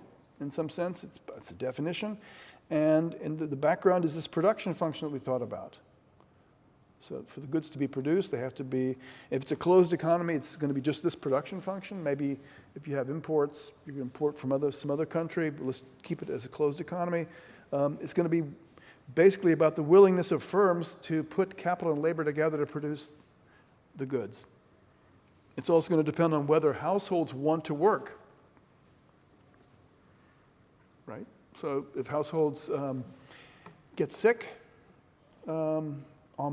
in some sense. It's a definition. And in the background is this production function that we thought about. So for the goods to be produced, they have to be, if it's a closed economy, it's going to be just this production function. Maybe if you have imports, you can import from some other country, but let's keep it as a closed economy. It's going to be basically about the willingness of firms to put capital and labor together to produce the goods. It's also going to depend on whether households want to work, right? So if households get sick en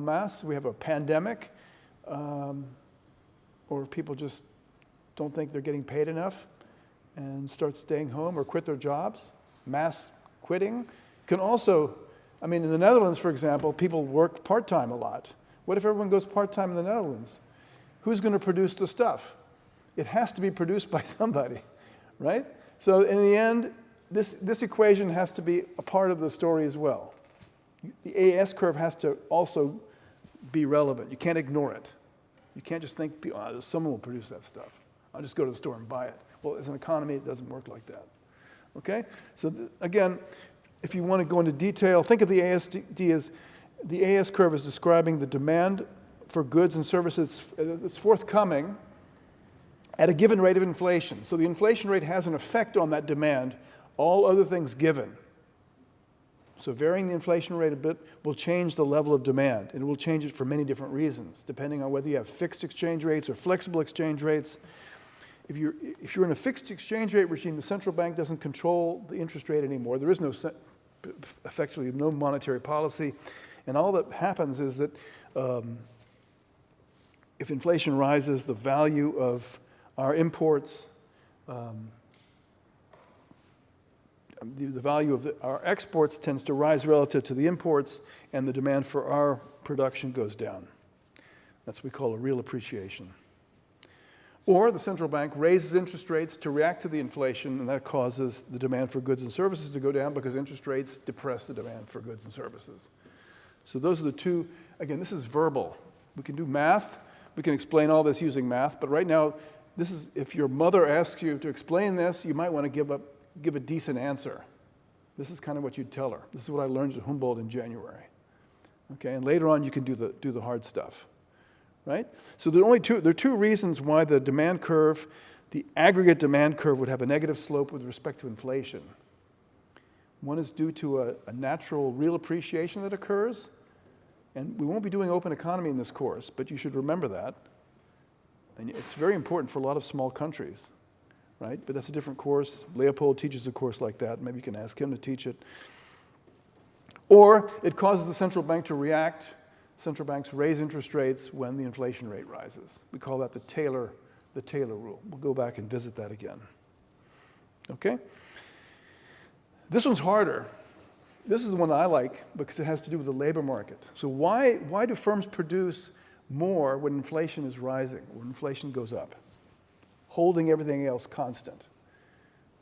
masse, we have a pandemic, or if people just don't think they're getting paid enough and start staying home or quit their jobs, mass quitting can also, I mean, in the Netherlands, for example, people work part-time a lot. What if everyone goes part-time in the Netherlands? Who's going to produce the stuff? It has to be produced by somebody, right? So in the end, this equation has to be a part of the story as well. The AS curve has to also be relevant. You can't ignore it. You can't just think, oh, someone will produce that stuff. I'll just go to the store and buy it. Well, as an economy, it doesn't work like that. Okay? So again, if you want to go into detail, think of the ASD as the AS curve is describing the demand for goods and services that's forthcoming at a given rate of inflation. So the inflation rate has an effect on that demand, all other things given. So varying the inflation rate a bit will change the level of demand, and it will change it for many different reasons, depending on whether you have fixed exchange rates or flexible exchange rates. If you're in a fixed exchange rate regime, the central bank doesn't control the interest rate anymore. There is effectively no monetary policy, and all that happens is that if inflation rises, the value of our imports, the value of our exports tends to rise relative to the imports, and the demand for our production goes down. That's what we call a real appreciation. Or the central bank raises interest rates to react to the inflation, and that causes the demand for goods and services to go down because interest rates depress the demand for goods and services. So those are the two. Again, this is verbal. We can do math. We can explain all this using math, but right now, this is, if your mother asks you to explain this, you might want to give a decent answer. This is kind of what you'd tell her. This is what I learned at Humboldt in January. Okay, and later on you can do the hard stuff, right? So there are two reasons why the demand curve, the aggregate demand curve, would have a negative slope with respect to inflation. One is due to a natural real appreciation that occurs, and we won't be doing open economy in this course, but you should remember that. And it's very important for a lot of small countries, right? But that's a different course. Leopold teaches a course like that. Maybe you can ask him to teach it. Or it causes the central bank to react. Central banks raise interest rates when the inflation rate rises. We call that the Taylor rule. We'll go back and visit that again. Okay? This one's harder. This is the one I like because it has to do with the labor market. So why do firms produce more when inflation is rising, when inflation goes up? Holding everything else constant.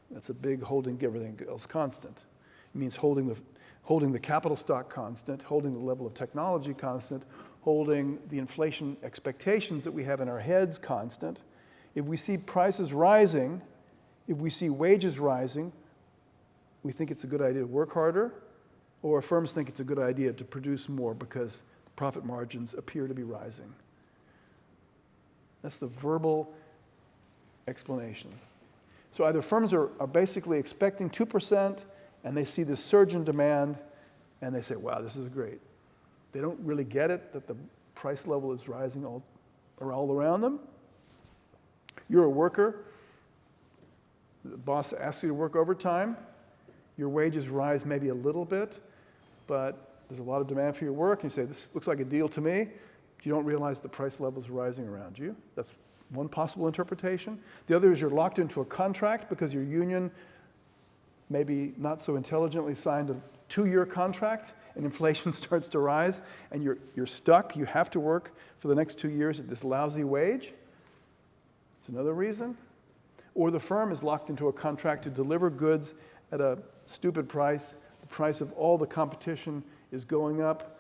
That's a big holding everything else constant. It means holding the capital stock constant, holding the level of technology constant, holding the inflation expectations that we have in our heads constant. If we see prices rising, if we see wages rising, we think it's a good idea to work harder, or firms think it's a good idea to produce more because profit margins appear to be rising. That's the verbal explanation. So either firms are basically expecting 2%, and they see this surge in demand, and they say, wow, this is great. They don't really get it, that the price level is rising all around them. You're a worker. The boss asks you to work overtime. Your wages rise maybe a little bit, but there's a lot of demand for your work. And you say, this looks like a deal to me. But you don't realize the price level is rising around you. That's one possible interpretation. The other is you're locked into a contract because your union maybe not so intelligently signed a 2-year contract, and inflation starts to rise, and you're stuck. You have to work for the next 2 years at this lousy wage. It's another reason. Or the firm is locked into a contract to deliver goods at a stupid price. The price of all the competition is going up.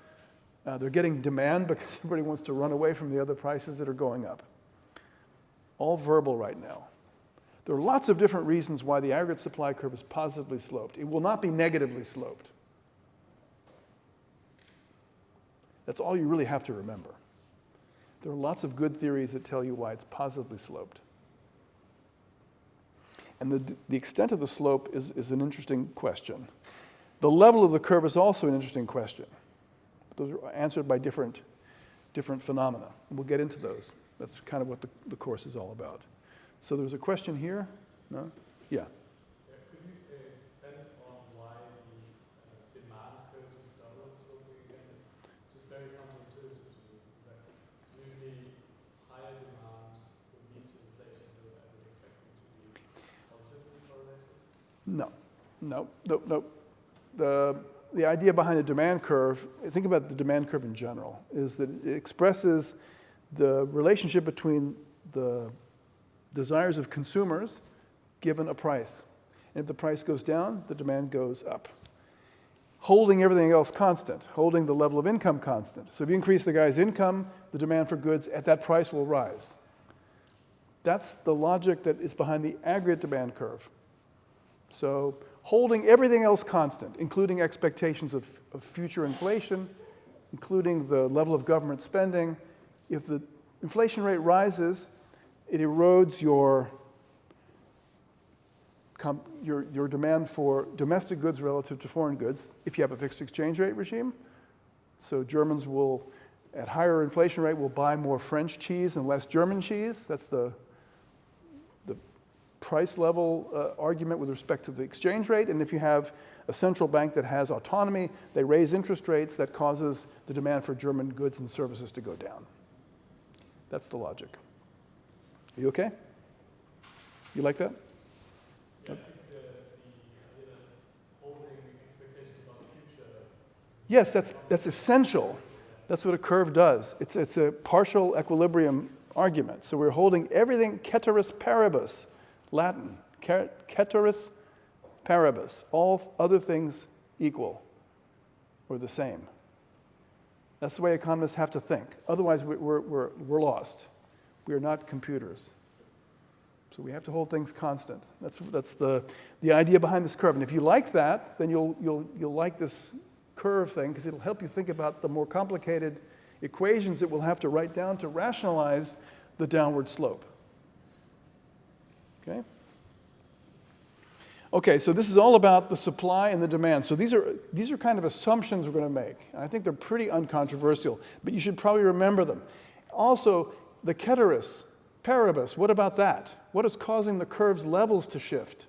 They're getting demand because everybody wants to run away from the other prices that are going up. All verbal right now. There are lots of different reasons why the aggregate supply curve is positively sloped. It will not be negatively sloped. That's all you really have to remember. There are lots of good theories that tell you why it's positively sloped. And the extent of the slope is an interesting question. The level of the curve is also an interesting question. Those are answered by different phenomena. And we'll get into those. That's kind of what the course is all about. So there's a question here. No? Yeah. Could you expand on why the demand curves is downward sloping again? It's just very counterintuitive to me. Usually higher demand would lead to inflation, so I would expect it to be positively correlated. No. The idea behind a demand curve, think about the demand curve in general, is that it expresses the relationship between the desires of consumers given a price. And if the price goes down, the demand goes up. Holding everything else constant, holding the level of income constant. So if you increase the guy's income, the demand for goods at that price will rise. That's the logic that is behind the aggregate demand curve. So holding everything else constant, including expectations of future inflation, including the level of government spending. If the inflation rate rises, it erodes your demand for domestic goods relative to foreign goods if you have a fixed exchange rate regime. So Germans will, at higher inflation rate, will buy more French cheese and less German cheese. That's the price level argument with respect to the exchange rate. And if you have a central bank that has autonomy, they raise interest rates, that causes the demand for German goods and services to go down. That's the logic. Are you okay? You like that? Yeah, I think the idea that it's holding expectations about the future. Yes, that's essential. That's what a curve does. It's a partial equilibrium argument. So we're holding everything ceteris paribus, Latin, ceteris paribus, all other things equal or the same. That's the way economists have to think. Otherwise, we're lost. We are not computers. So we have to hold things constant. That's the idea behind this curve. And if you like that, then you'll like this curve thing, because it'll help you think about the more complicated equations that we'll have to write down to rationalize the downward slope. Okay? Okay, so this is all about the supply and the demand. So these are kind of assumptions we're going to make. And I think they're pretty uncontroversial, but you should probably remember them. Also, the ceteris paribus, what about that? What is causing the curve's levels to shift?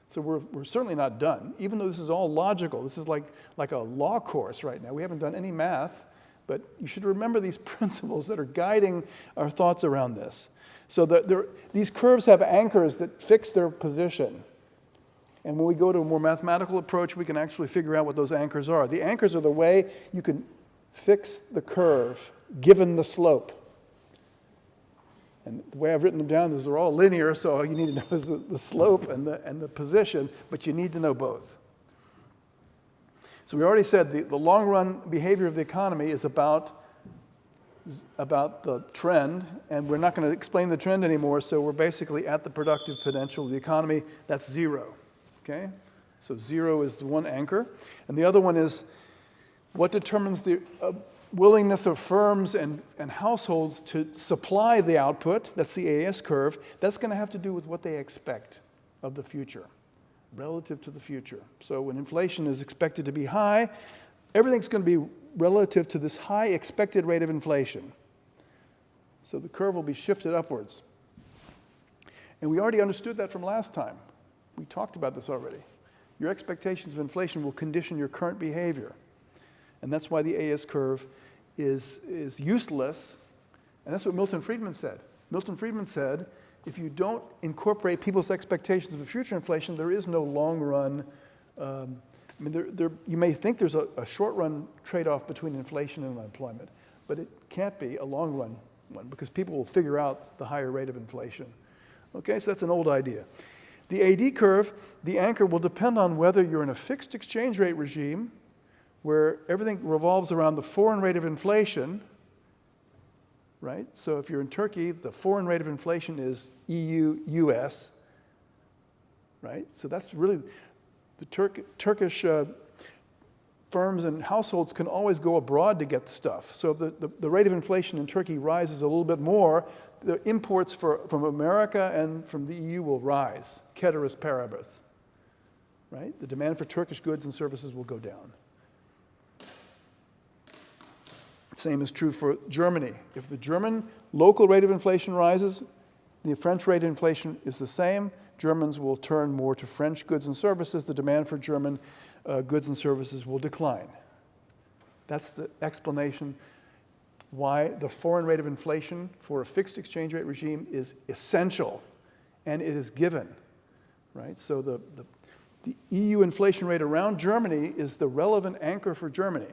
So we're certainly not done, even though this is all logical. This is like a law course right now. We haven't done any math, but you should remember these principles that are guiding our thoughts around this. So these curves have anchors that fix their position. And when we go to a more mathematical approach, we can actually figure out what those anchors are. The anchors are the way you can fix the curve given the slope. And the way I've written them down is they're all linear, so all you need to know is the slope and the position, but you need to know both. So we already said the long-run behavior of the economy is about the trend, and we're not going to explain the trend anymore, so we're basically at the productive potential of the economy. That's zero, okay? So zero is the one anchor. And the other one is what determines the willingness of firms and households to supply the output. That's the AS curve. That's going to have to do with what they expect of the future, relative to the future. So when inflation is expected to be high, everything's going to be relative to this high expected rate of inflation. So the curve will be shifted upwards. And we already understood that from last time. We talked about this already. Your expectations of inflation will condition your current behavior. And that's why the AS curve is useless. And that's what Milton Friedman said. Milton Friedman said, if you don't incorporate people's expectations of future inflation, there is no long run. You may think there's a short run trade-off between inflation and unemployment, but it can't be a long run one because people will figure out the higher rate of inflation. Okay, so that's an old idea. The AD curve, the anchor will depend on whether you're in a fixed exchange rate regime where everything revolves around the foreign rate of inflation, right? So if you're in Turkey, the foreign rate of inflation is EU-US, right? So that's really, the Turkish firms and households can always go abroad to get stuff. So if the rate of inflation in Turkey rises a little bit more, the imports from America and from the EU will rise, ceteris paribus, right? The demand for Turkish goods and services will go down. Same is true for Germany. If the German local rate of inflation rises, the French rate of inflation is the same. Germans will turn more to French goods and services. The demand for German goods and services will decline. That's the explanation why the foreign rate of inflation for a fixed exchange rate regime is essential, and it is given, right? So the EU inflation rate around Germany is the relevant anchor for Germany.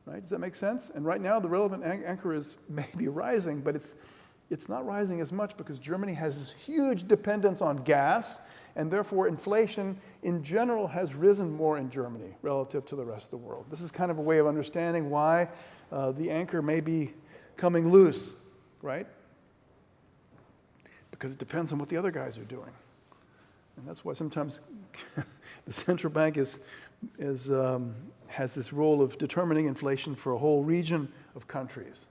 Right? Does that make sense? And right now, the relevant anchor is maybe rising, but it's not rising as much because Germany has this huge dependence on gas, and therefore inflation in general has risen more in Germany relative to the rest of the world. This is kind of a way of understanding why the anchor may be coming loose, right? because it depends on what the other guys are doing. And that's why sometimes the central bank has this role of determining inflation for a whole region of countries.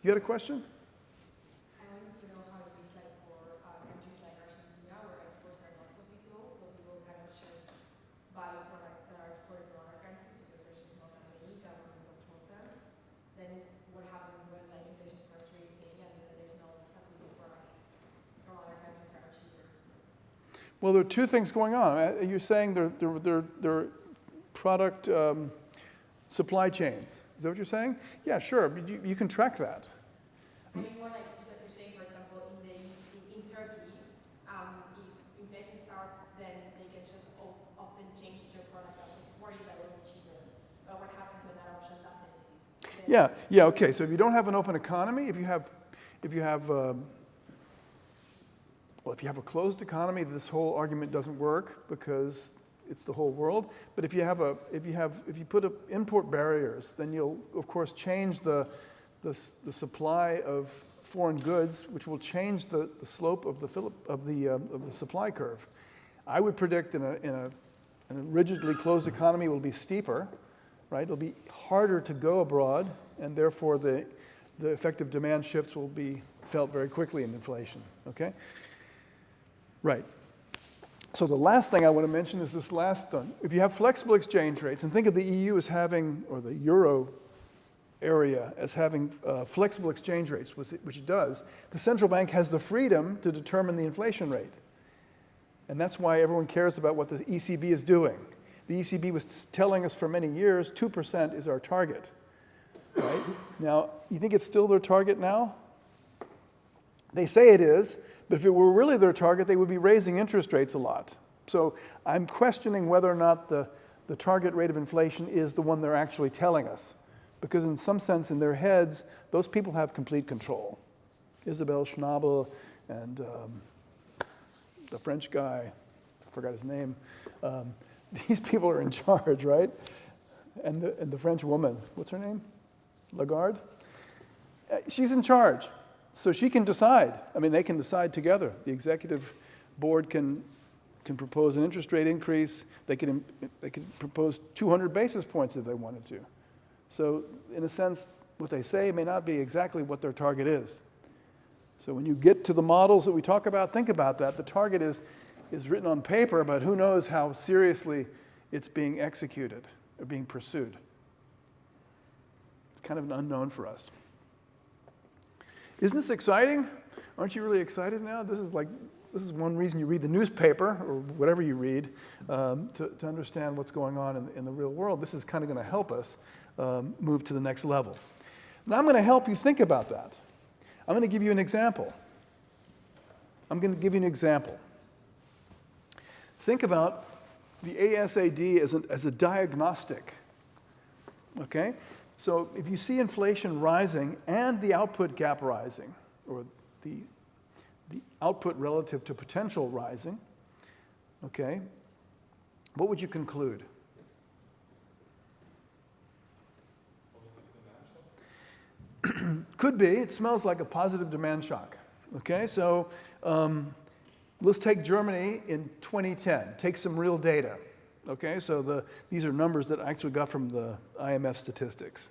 You had a question? I wanted to know how it is like for countries like Argentina, where exports are not so visible, so people kind of just buy products that are exported to other countries because there's just not that many, government controls them. Then what happens when like inflation starts raising and then there's no subsidy products from other countries that are cheaper? Well, there are two things going on. You're saying there are product supply chains. Is that what you're saying? Yeah, sure. You can track that. I mean more like because you're saying, for example, in Turkey, if inflation starts, then they can just often change their product that's exported by a little cheaper. But what happens when that option doesn't exist? Yeah, okay. So if you don't have an open economy, if you have a closed economy, this whole argument doesn't work because it's the whole world. But if you put up import barriers, then you'll of course change the supply of foreign goods, which will change the slope of the supply curve. I would predict in a rigidly closed economy it will be steeper, right? It'll be harder to go abroad, and therefore the effective demand shifts will be felt very quickly in inflation. Okay. Right. So the last thing I want to mention is this last one. If you have flexible exchange rates, and think of the EU as having, or the euro area as having flexible exchange rates, which it does, the central bank has the freedom to determine the inflation rate. And that's why everyone cares about what the ECB is doing. The ECB was telling us for many years 2% is our target. Right? Now, you think it's still their target now? They say it is. But if it were really their target, they would be raising interest rates a lot. So I'm questioning whether or not the target rate of inflation is the one they're actually telling us. Because in some sense, in their heads, those people have complete control. Isabel Schnabel and the French guy, I forgot his name. These people are in charge, right? And the French woman, what's her name? Lagarde? She's in charge. So she can decide. I mean, they can decide together. The executive board can propose an interest rate increase. They can propose 200 basis points if they wanted to. So in a sense, what they say may not be exactly what their target is. So when you get to the models that we talk about, think about that. The target is written on paper, but who knows how seriously it's being executed or being pursued. It's kind of an unknown for us. Isn't this exciting? Aren't you really excited now? This is one reason you read the newspaper or whatever you read to understand what's going on in the real world. This is kind of going to help us move to the next level. Now I'm going to help you think about that. I'm going to give you an example. Think about the ASAD as a diagnostic. Okay? So if you see inflation rising and the output gap rising, or the output relative to potential rising, okay, what would you conclude? Could be. It smells like a positive demand shock. Okay, so let's take Germany in 2010. Take some real data. Okay, so these are numbers that I actually got from the IMF statistics.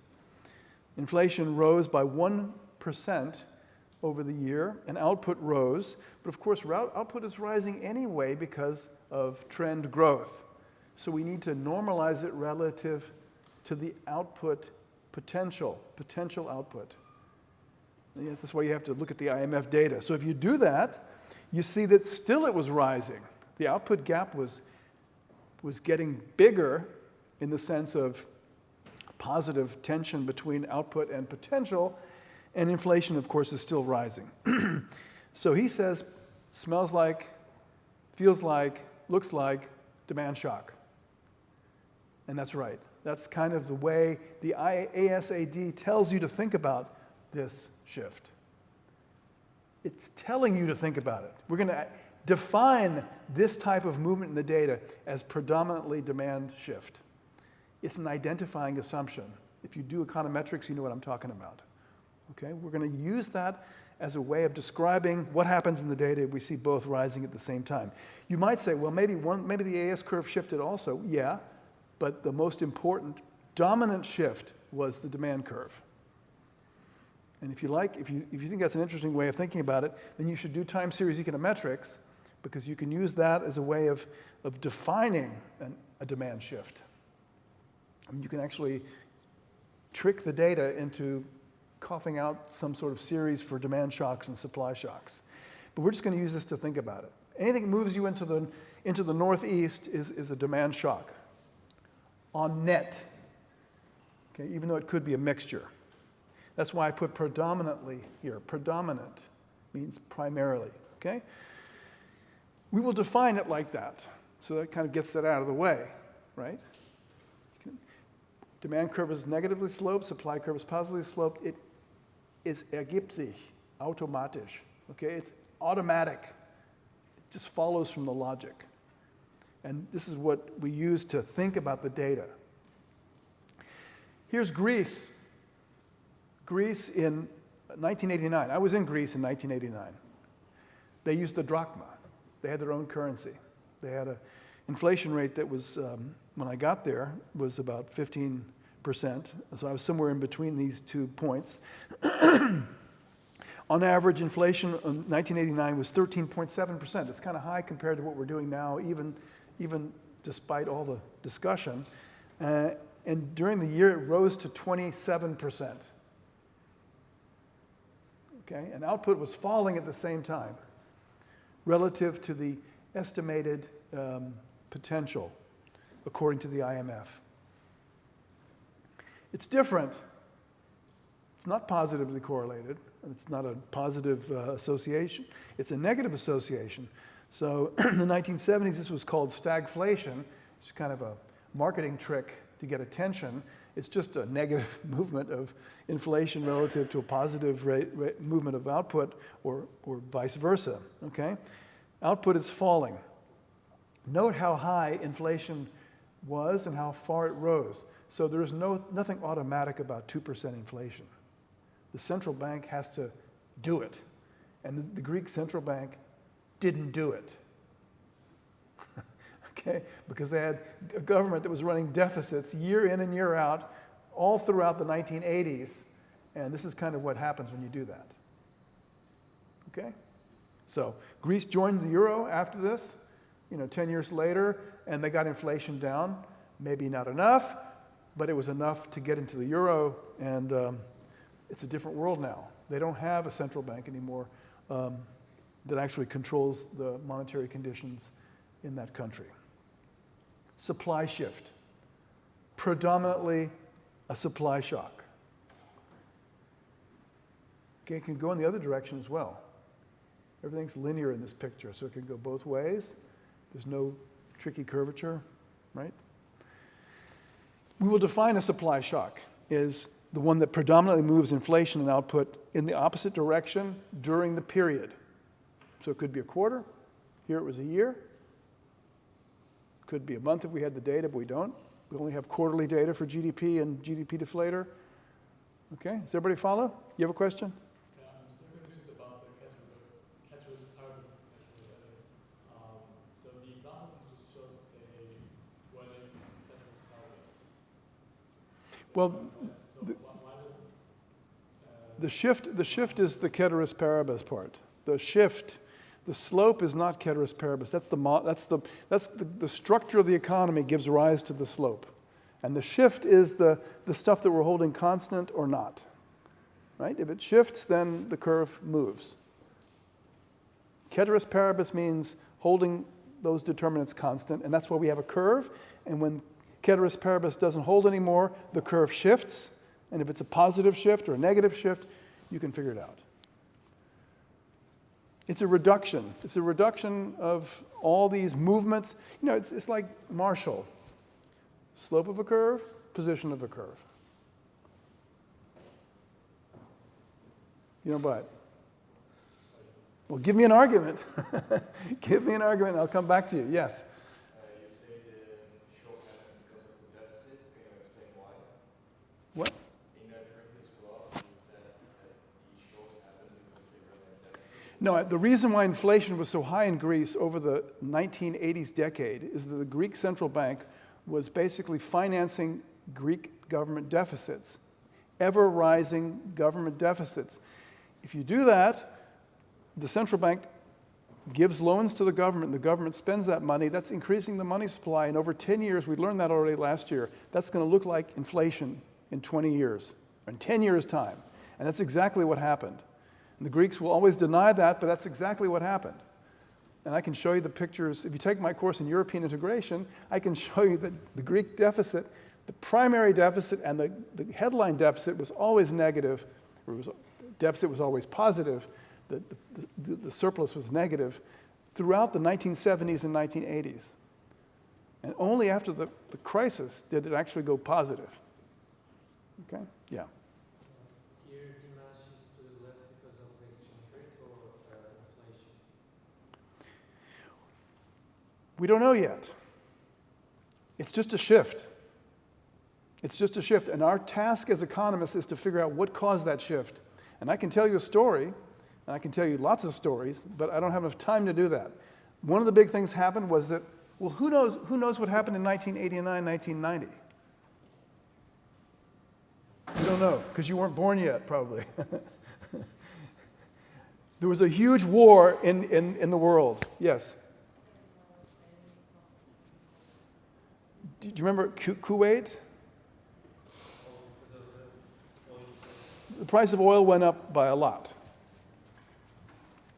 Inflation rose by 1% over the year, and output rose. But of course, output is rising anyway because of trend growth. So we need to normalize it relative to the output potential output. And yes, that's why you have to look at the IMF data. So if you do that, you see that still it was rising. The output gap was getting bigger in the sense of positive tension between output and potential, and inflation, of course, is still rising. So he says, smells like, feels like, looks like demand shock. And that's right. That's kind of the way the ASAD tells you to think about this shift. It's telling you to think about it. We're going to define this type of movement in the data as predominantly demand shift. It's an identifying assumption. If you do econometrics, you know what I'm talking about. Okay? We're going to use that as a way of describing what happens in the data if we see both rising at the same time. You might say, well, maybe the AS curve shifted also. Yeah, but the most important dominant shift was the demand curve. And if you think that's an interesting way of thinking about it, then you should do time series econometrics, because you can use that as a way of defining a demand shift. I mean, you can actually trick the data into coughing out some sort of series for demand shocks and supply shocks. But we're just going to use this to think about it. Anything that moves you into the northeast is a demand shock on net, okay, even though it could be a mixture. That's why I put predominantly here. Predominant means primarily, okay? We will define it like that. So that kind of gets that out of the way, right? Demand curve is negatively sloped, supply curve is positively sloped. It is ergibt sich, automatisch, okay? It's automatic. It just follows from the logic. And this is what we use to think about the data. Here's Greece. Greece in 1989. I was in Greece in 1989. They used the drachma. They had their own currency. They had an inflation rate that was, when I got there, was about 15%. So I was somewhere in between these 2 points. On average, inflation in 1989 was 13.7%. It's kind of high compared to what we're doing now, even despite all the discussion. And during the year, it rose to 27%. Okay? And output was falling at the same time relative to the estimated potential, according to the IMF. It's different. It's not positively correlated. It's not a positive association. It's a negative association. So in the 1970s, this was called stagflation. It's kind of a marketing trick to get attention. It's just a negative movement of inflation relative to a positive movement of output, or vice versa, okay? Output is falling. Note how high inflation was and how far it rose. So there is nothing automatic about 2% inflation. The central bank has to do it. And the Greek central bank didn't do it. Okay? Because they had a government that was running deficits year in and year out, all throughout the 1980s. And this is kind of what happens when you do that. Okay? So Greece joined the euro after this, 10 years later, and they got inflation down. Maybe not enough, but it was enough to get into the euro, and it's a different world now. They don't have a central bank anymore that actually controls the monetary conditions in that country. Supply shift. Predominantly a supply shock. Okay, it can go in the other direction as well. Everything's linear in this picture, so it can go both ways. There's no tricky curvature, right? We will define a supply shock as the one that predominantly moves inflation and output in the opposite direction during the period. So it could be a quarter. Here it was a year. Could be a month if we had the data, but we don't. We only have quarterly data for GDP and GDP deflator. Okay, does everybody follow? You have a question? Yeah, I'm still confused about the categories paribus discussion. So the examples you just showed, they were in categories paribus. Well, So why does the shift is the ceteris paribus part. The slope is not ceteris paribus. That's the structure of the economy gives rise to the slope. And the shift is the stuff that we're holding constant or not. Right? If it shifts, then the curve moves. Ceteris paribus means holding those determinants constant, and that's why we have a curve. And when ceteris paribus doesn't hold anymore, the curve shifts. And if it's a positive shift or a negative shift, you can figure it out. It's a reduction. It's a reduction of all these movements. It's like Marshall. Slope of a curve, position of a curve. You don't buy it? Well, give me an argument. Give me an argument, and I'll come back to you. Yes? You say the short happened because of the deficit. Can you explain why? What? In that previous graph, you said that the short happened because they No, the reason why inflation was so high in Greece over the 1980s decade is that the Greek central bank was basically financing Greek government deficits, ever rising government deficits. If you do that, the central bank gives loans to the government, and the government spends that money. That's increasing the money supply, and over 10 years, we learned that already last year, that's going to look like inflation in 20 years, or in 10 years' time. And that's exactly what happened. And the Greeks will always deny that, but that's exactly what happened. And I can show you the pictures. If you take my course in European integration, I can show you that the Greek deficit, the primary deficit and the headline deficit was always negative, or the deficit was always positive, the surplus was negative throughout the 1970s and 1980s. And only after the crisis did it actually go positive. Okay? Yeah. Here, demand shifts to the left because of the exchange rate or inflation? We don't know yet. It's just a shift. It's just a shift. And our task as economists is to figure out what caused that shift. And I can tell you a story, and I can tell you lots of stories, but I don't have enough time to do that. One of the big things happened was that, well, who knows what happened in 1989, 1990? You don't know, because you weren't born yet, probably. There was a huge war in the world. Yes? Do you remember Kuwait? The price of oil went up by a lot.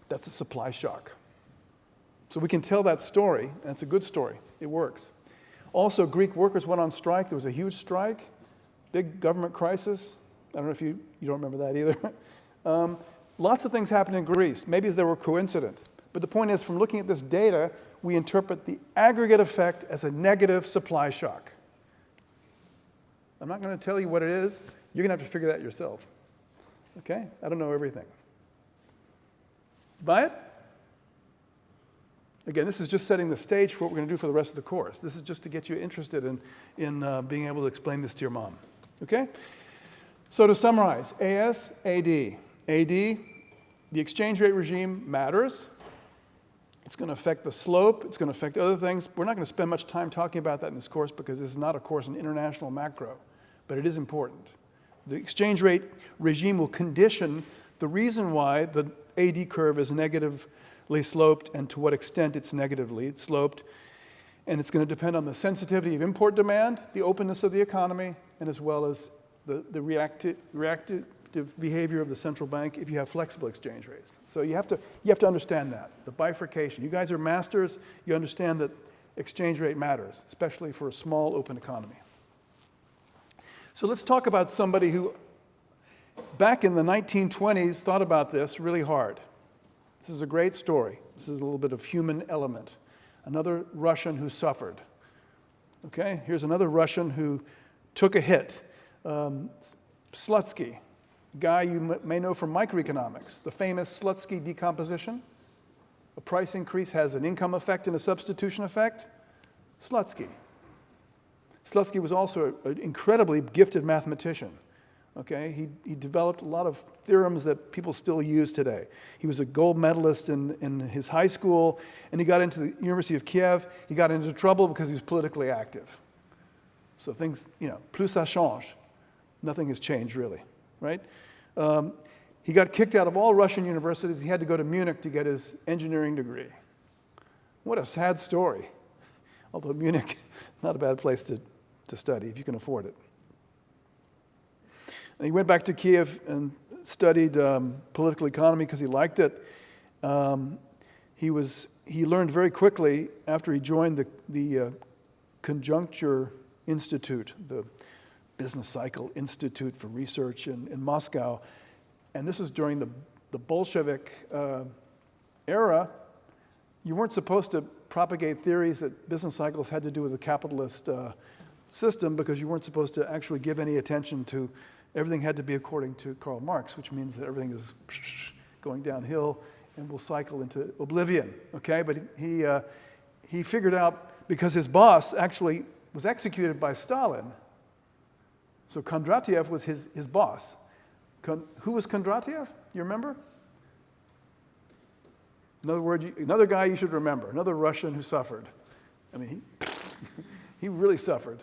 That's a supply shock. So we can tell that story, and it's a good story. It works. Also, Greek workers went on strike. There was a huge strike, big government crisis. I don't know if you don't remember that either. Lots of things happened in Greece. Maybe they were coincident. But the point is, from looking at this data, we interpret the aggregate effect as a negative supply shock. I'm not going to tell you what it is. You're going to have to figure that yourself. Okay? I don't know everything. Buy it? Again, this is just setting the stage for what we're going to do for the rest of the course. This is just to get you interested in being able to explain this to your mom. Okay? So to summarize, AS, AD. AD, the exchange rate regime matters. It's going to affect the slope. It's going to affect other things. We're not going to spend much time talking about that in this course because this is not a course in international macro, but it is important. The exchange rate regime will condition the reason why the AD curve is negatively sloped and to what extent it's negatively sloped. And it's going to depend on the sensitivity of import demand, the openness of the economy, and as well as the reactive behavior of the central bank if you have flexible exchange rates. So you have to understand that, the bifurcation. You guys are masters. You understand that exchange rate matters, especially for a small open economy. So let's talk about somebody who, back in the 1920s, thought about this really hard. This is a great story. This is a little bit of human element. Another Russian who suffered. Okay, here's another Russian who took a hit. Slutsky, a guy you may know from microeconomics, the famous Slutsky decomposition. A price increase has an income effect and a substitution effect. Slutsky. Slutsky was also an incredibly gifted mathematician. Okay, he developed a lot of theorems that people still use today. He was a gold medalist in his high school, and he got into the University of Kiev. He got into trouble because he was politically active. So things, plus ça change. Nothing has changed really, right? He got kicked out of all Russian universities. He had to go to Munich to get his engineering degree. What a sad story. Although Munich, not a bad place to study if you can afford it. And he went back to Kiev and studied political economy because he liked it. He learned very quickly after he joined the Conjuncture Institute, the Business Cycle Institute for Research in Moscow. And this was during the Bolshevik era. You weren't supposed to propagate theories that business cycles had to do with the capitalist system because you weren't supposed to actually give any attention to everything had to be according to Karl Marx, which means that everything is going downhill and will cycle into oblivion, okay? But he figured out, because his boss actually was executed by Stalin, so Kondratiev was his boss. Who was Kondratiev? You remember? Another word, another guy you should remember, another Russian who suffered. I mean, he really suffered.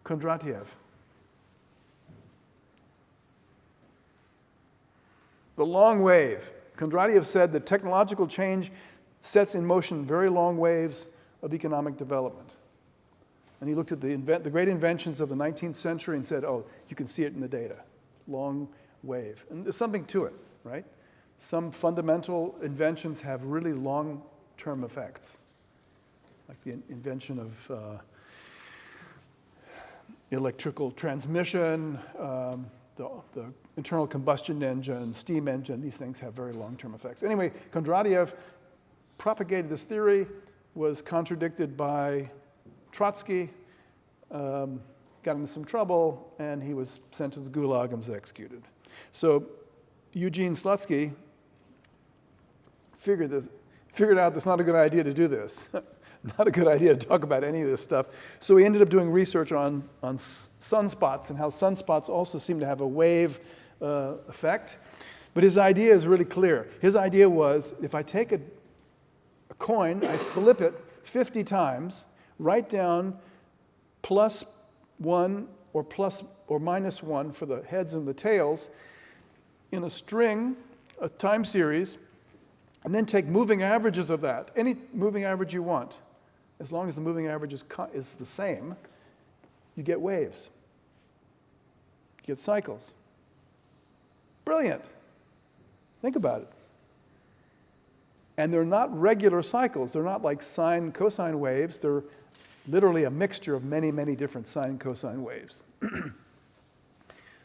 Kondratiev. The long wave. Kondratiev said that technological change sets in motion very long waves of economic development. And he looked at the great inventions of the 19th century and said, oh, you can see it in the data. Long wave. And there's something to it, right? Some fundamental inventions have really long-term effects, like the invention of electrical transmission, the internal combustion engine, steam engine, these things have very long-term effects. Anyway, Kondratiev propagated this theory, was contradicted by Trotsky, got into some trouble, and he was sent to the Gulag and was executed. So Eugene Slutsky figured out that's not a good idea to do this. Not a good idea to talk about any of this stuff. So he ended up doing research on sunspots and how sunspots also seem to have a wave effect. But his idea is really clear. His idea was, if I take a coin, I flip it 50 times, write down +1 or minus 1 for the heads and the tails in a string, a time series, and then take moving averages of that, any moving average you want. As long as the moving average is the same, you get waves. You get cycles. Brilliant. Think about it. And they're not regular cycles. They're not like sine, cosine waves. They're literally a mixture of many, many different sine, cosine waves.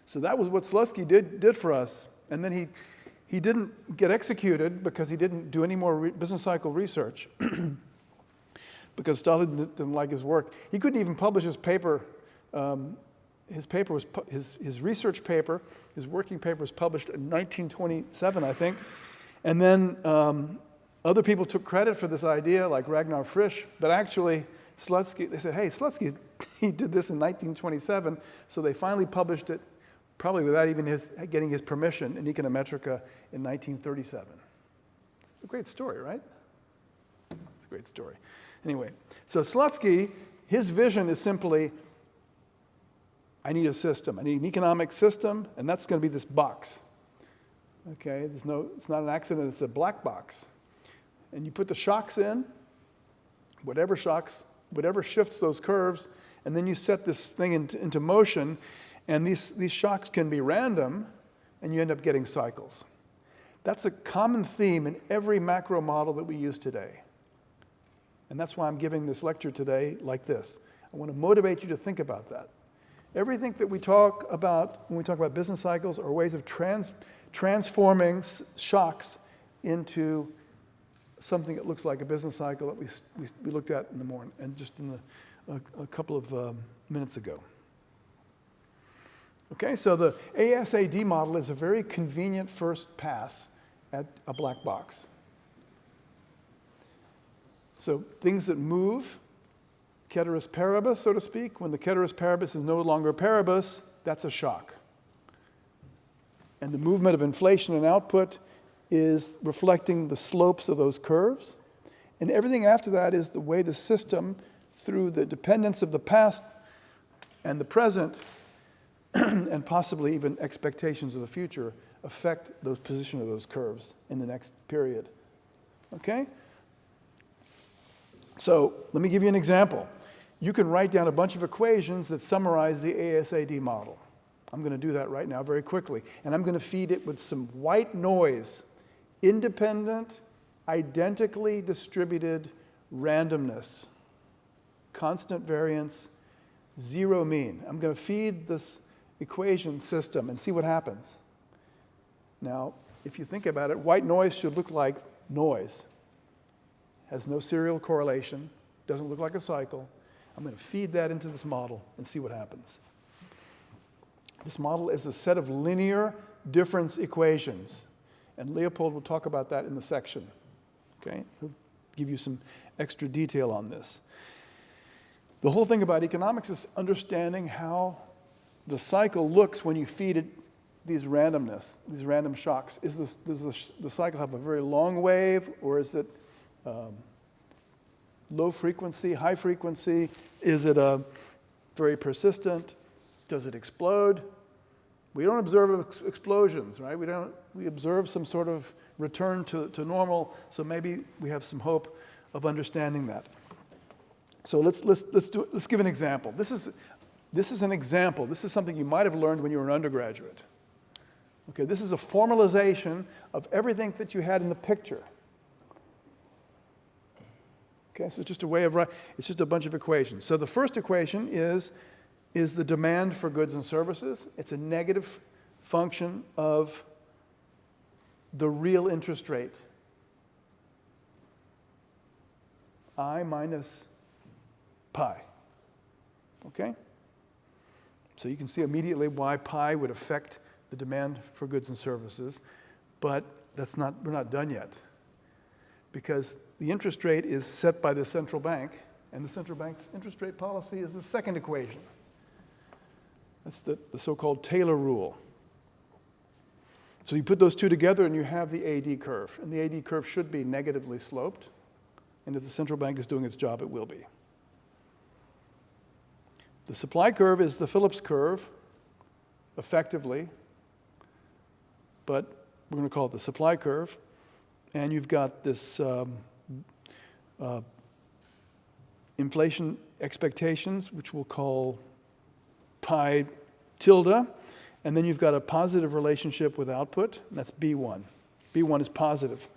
So that was what Slutsky did for us. And then he didn't get executed because he didn't do any more business cycle research. Because Stalin didn't like his work. He couldn't even publish his paper. His research paper, his working paper was published in 1927, I think. And then other people took credit for this idea, like Ragnar Frisch, but actually Slutsky, they said, hey, Slutsky, he did this in 1927, so they finally published it, probably without even getting his permission, in Econometrica in 1937. It's a great story, right? It's a great story. Anyway, so Slutsky, his vision is simply, I need a system. I need an economic system, and that's going to be this box. Okay, it's not an accident, it's a black box. And you put the shocks in, whatever shifts those curves, and then you set this thing into motion, and these shocks can be random, and you end up getting cycles. That's a common theme in every macro model that we use today. And that's why I'm giving this lecture today like this. I want to motivate you to think about that. Everything that we talk about when we talk about business cycles are ways of transforming shocks into something that looks like a business cycle that we looked at in the morning and just in a couple of minutes ago. Okay, so the ASAD model is a very convenient first pass at a black box. So things that move, ceteris paribus, so to speak, when the ceteris paribus is no longer paribus, that's a shock. And the movement of inflation and output is reflecting the slopes of those curves. And everything after that is the way the system, through the dependence of the past and the present, and possibly even expectations of the future, affect those position of those curves in the next period. Okay? So let me give you an example. You can write down a bunch of equations that summarize the ASAD model. I'm going to do that right now very quickly. And I'm going to feed it with some white noise, independent, identically distributed randomness, constant variance, zero mean. I'm going to feed this equation system and see what happens. Now, if you think about it, white noise should look like noise. Has no serial correlation, doesn't look like a cycle. I'm going to feed that into this model and see what happens. This model is a set of linear difference equations. And Leopold will talk about that in the section. Okay? He'll give you some extra detail on this. The whole thing about economics is understanding how the cycle looks when you feed it these randomness, these random shocks. Does the cycle have a very long wave, or is it low frequency, high frequency? Is it very persistent? Does it explode? We don't observe explosions, right? We observe some sort of return to normal, so maybe we have some hope of understanding that. So let's give an example. This is an example. This is something you might have learned when you were an undergraduate. Okay, this is a formalization of everything that you had in the picture. Okay, so it's just a way of writing. It's just a bunch of equations. So the first equation is the demand for goods and services. It's a negative function of the real interest rate. I minus pi. Okay? So you can see immediately why pi would affect the demand for goods and services, but we're not done yet. Because the interest rate is set by the central bank, and the central bank's interest rate policy is the second equation. That's the so-called Taylor rule. So you put those two together and you have the AD curve. And the AD curve should be negatively sloped. And if the central bank is doing its job, it will be. The supply curve is the Phillips curve, effectively. But we're going to call it the supply curve. And you've got this inflation expectations, which we'll call pi tilde, and then you've got a positive relationship with output, and that's B1. B1 is positive.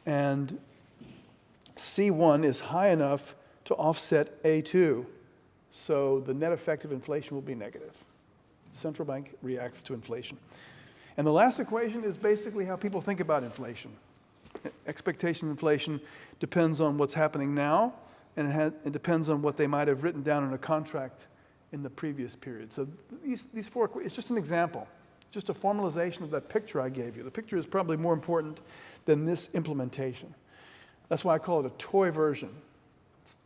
And C1 is high enough to offset A2, so the net effect of inflation will be negative. Central bank reacts to inflation. And the last equation is basically how people think about inflation. Expectation of inflation depends on what's happening now, and it depends on what they might have written down in a contract in the previous period. So these four, it's just an example, just a formalization of that picture I gave you. The picture is probably more important than this implementation. That's why I call it a toy version.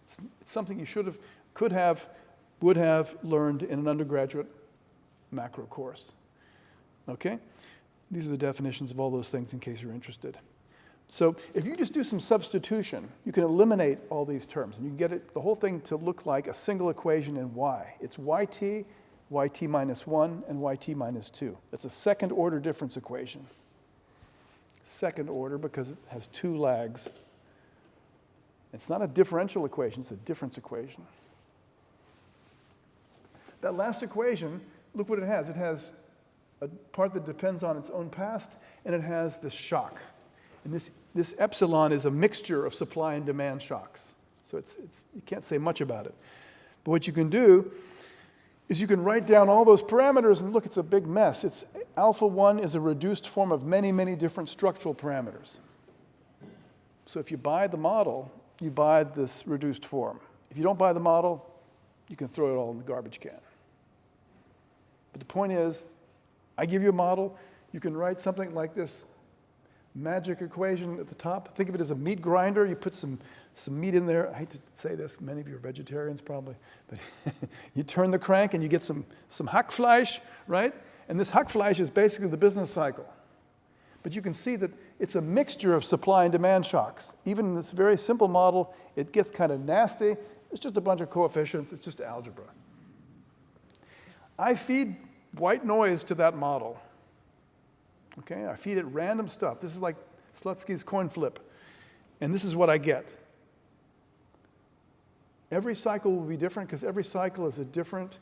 It's something you would have learned in an undergraduate macro course. Okay? These are the definitions of all those things in case you're interested. So if you just do some substitution, you can eliminate all these terms, and you can get the whole thing to look like a single equation in y. It's yt minus 1, and yt minus 2. That's a second order difference equation. Second order because it has two lags. It's not a differential equation, it's a difference equation. That last equation, look what it has. It has a part that depends on its own past, and it has this shock. And this epsilon is a mixture of supply and demand shocks. So you can't say much about it. But what you can do is you can write down all those parameters, and look, it's a big mess. Alpha 1 is a reduced form of many, many different structural parameters. So if you buy the model, you buy this reduced form. If you don't buy the model, you can throw it all in the garbage can. But the point is, I give you a model, you can write something like this magic equation at the top. Think of it as a meat grinder. You put some meat in there. I hate to say this, many of you are vegetarians probably, but you turn the crank and you get some Hackfleisch, right? And this Hackfleisch is basically the business cycle. But you can see that it's a mixture of supply and demand shocks. Even in this very simple model, it gets kind of nasty. It's just a bunch of coefficients. It's just algebra. I feed white noise to that model. Okay, I feed it random stuff. This is like Slutsky's coin flip. And this is what I get. Every cycle will be different because every cycle is a different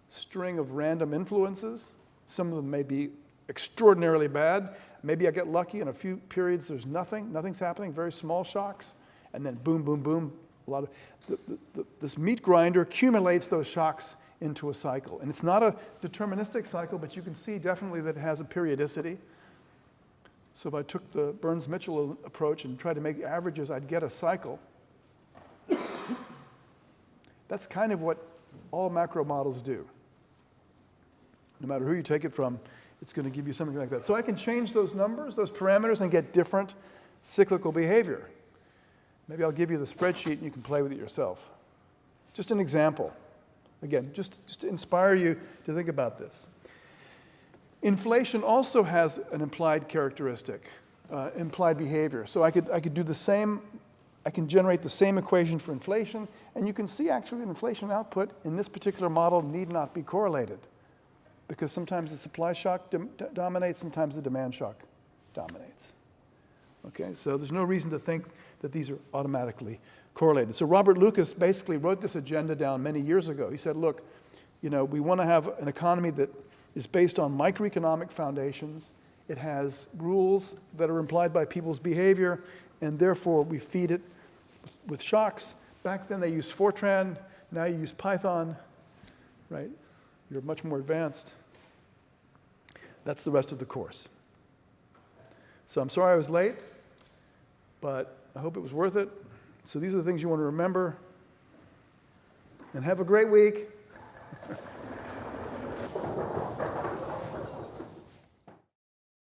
string of random influences. Some of them may be extraordinarily bad. Maybe I get lucky in a few periods there's nothing's happening, very small shocks, and then boom, boom, boom. This meat grinder accumulates those shocks into a cycle. And it's not a deterministic cycle, but you can see definitely that it has a periodicity. So if I took the Burns-Mitchell approach and tried to make averages, I'd get a cycle. That's kind of what all macro models do. No matter who you take it from, it's going to give you something like that. So I can change those numbers, those parameters, and get different cyclical behavior. Maybe I'll give you the spreadsheet and you can play with it yourself. Just an example. Again, just to inspire you to think about this. Inflation also has an implied characteristic, implied behavior. So I could do the same, I can generate the same equation for inflation, and you can see actually that inflation output in this particular model need not be correlated, because sometimes the supply shock dominates, sometimes the demand shock dominates. Okay, so there's no reason to think that these are automatically correlated. So Robert Lucas basically wrote this agenda down many years ago. He said, look, you know, we want to have an economy that is based on microeconomic foundations. It has rules that are implied by people's behavior, and therefore we feed it with shocks. Back then they used Fortran, now you use Python, right? You're much more advanced. That's the rest of the course. So I'm sorry I was late, but I hope it was worth it. So these are the things you want to remember. And have a great week.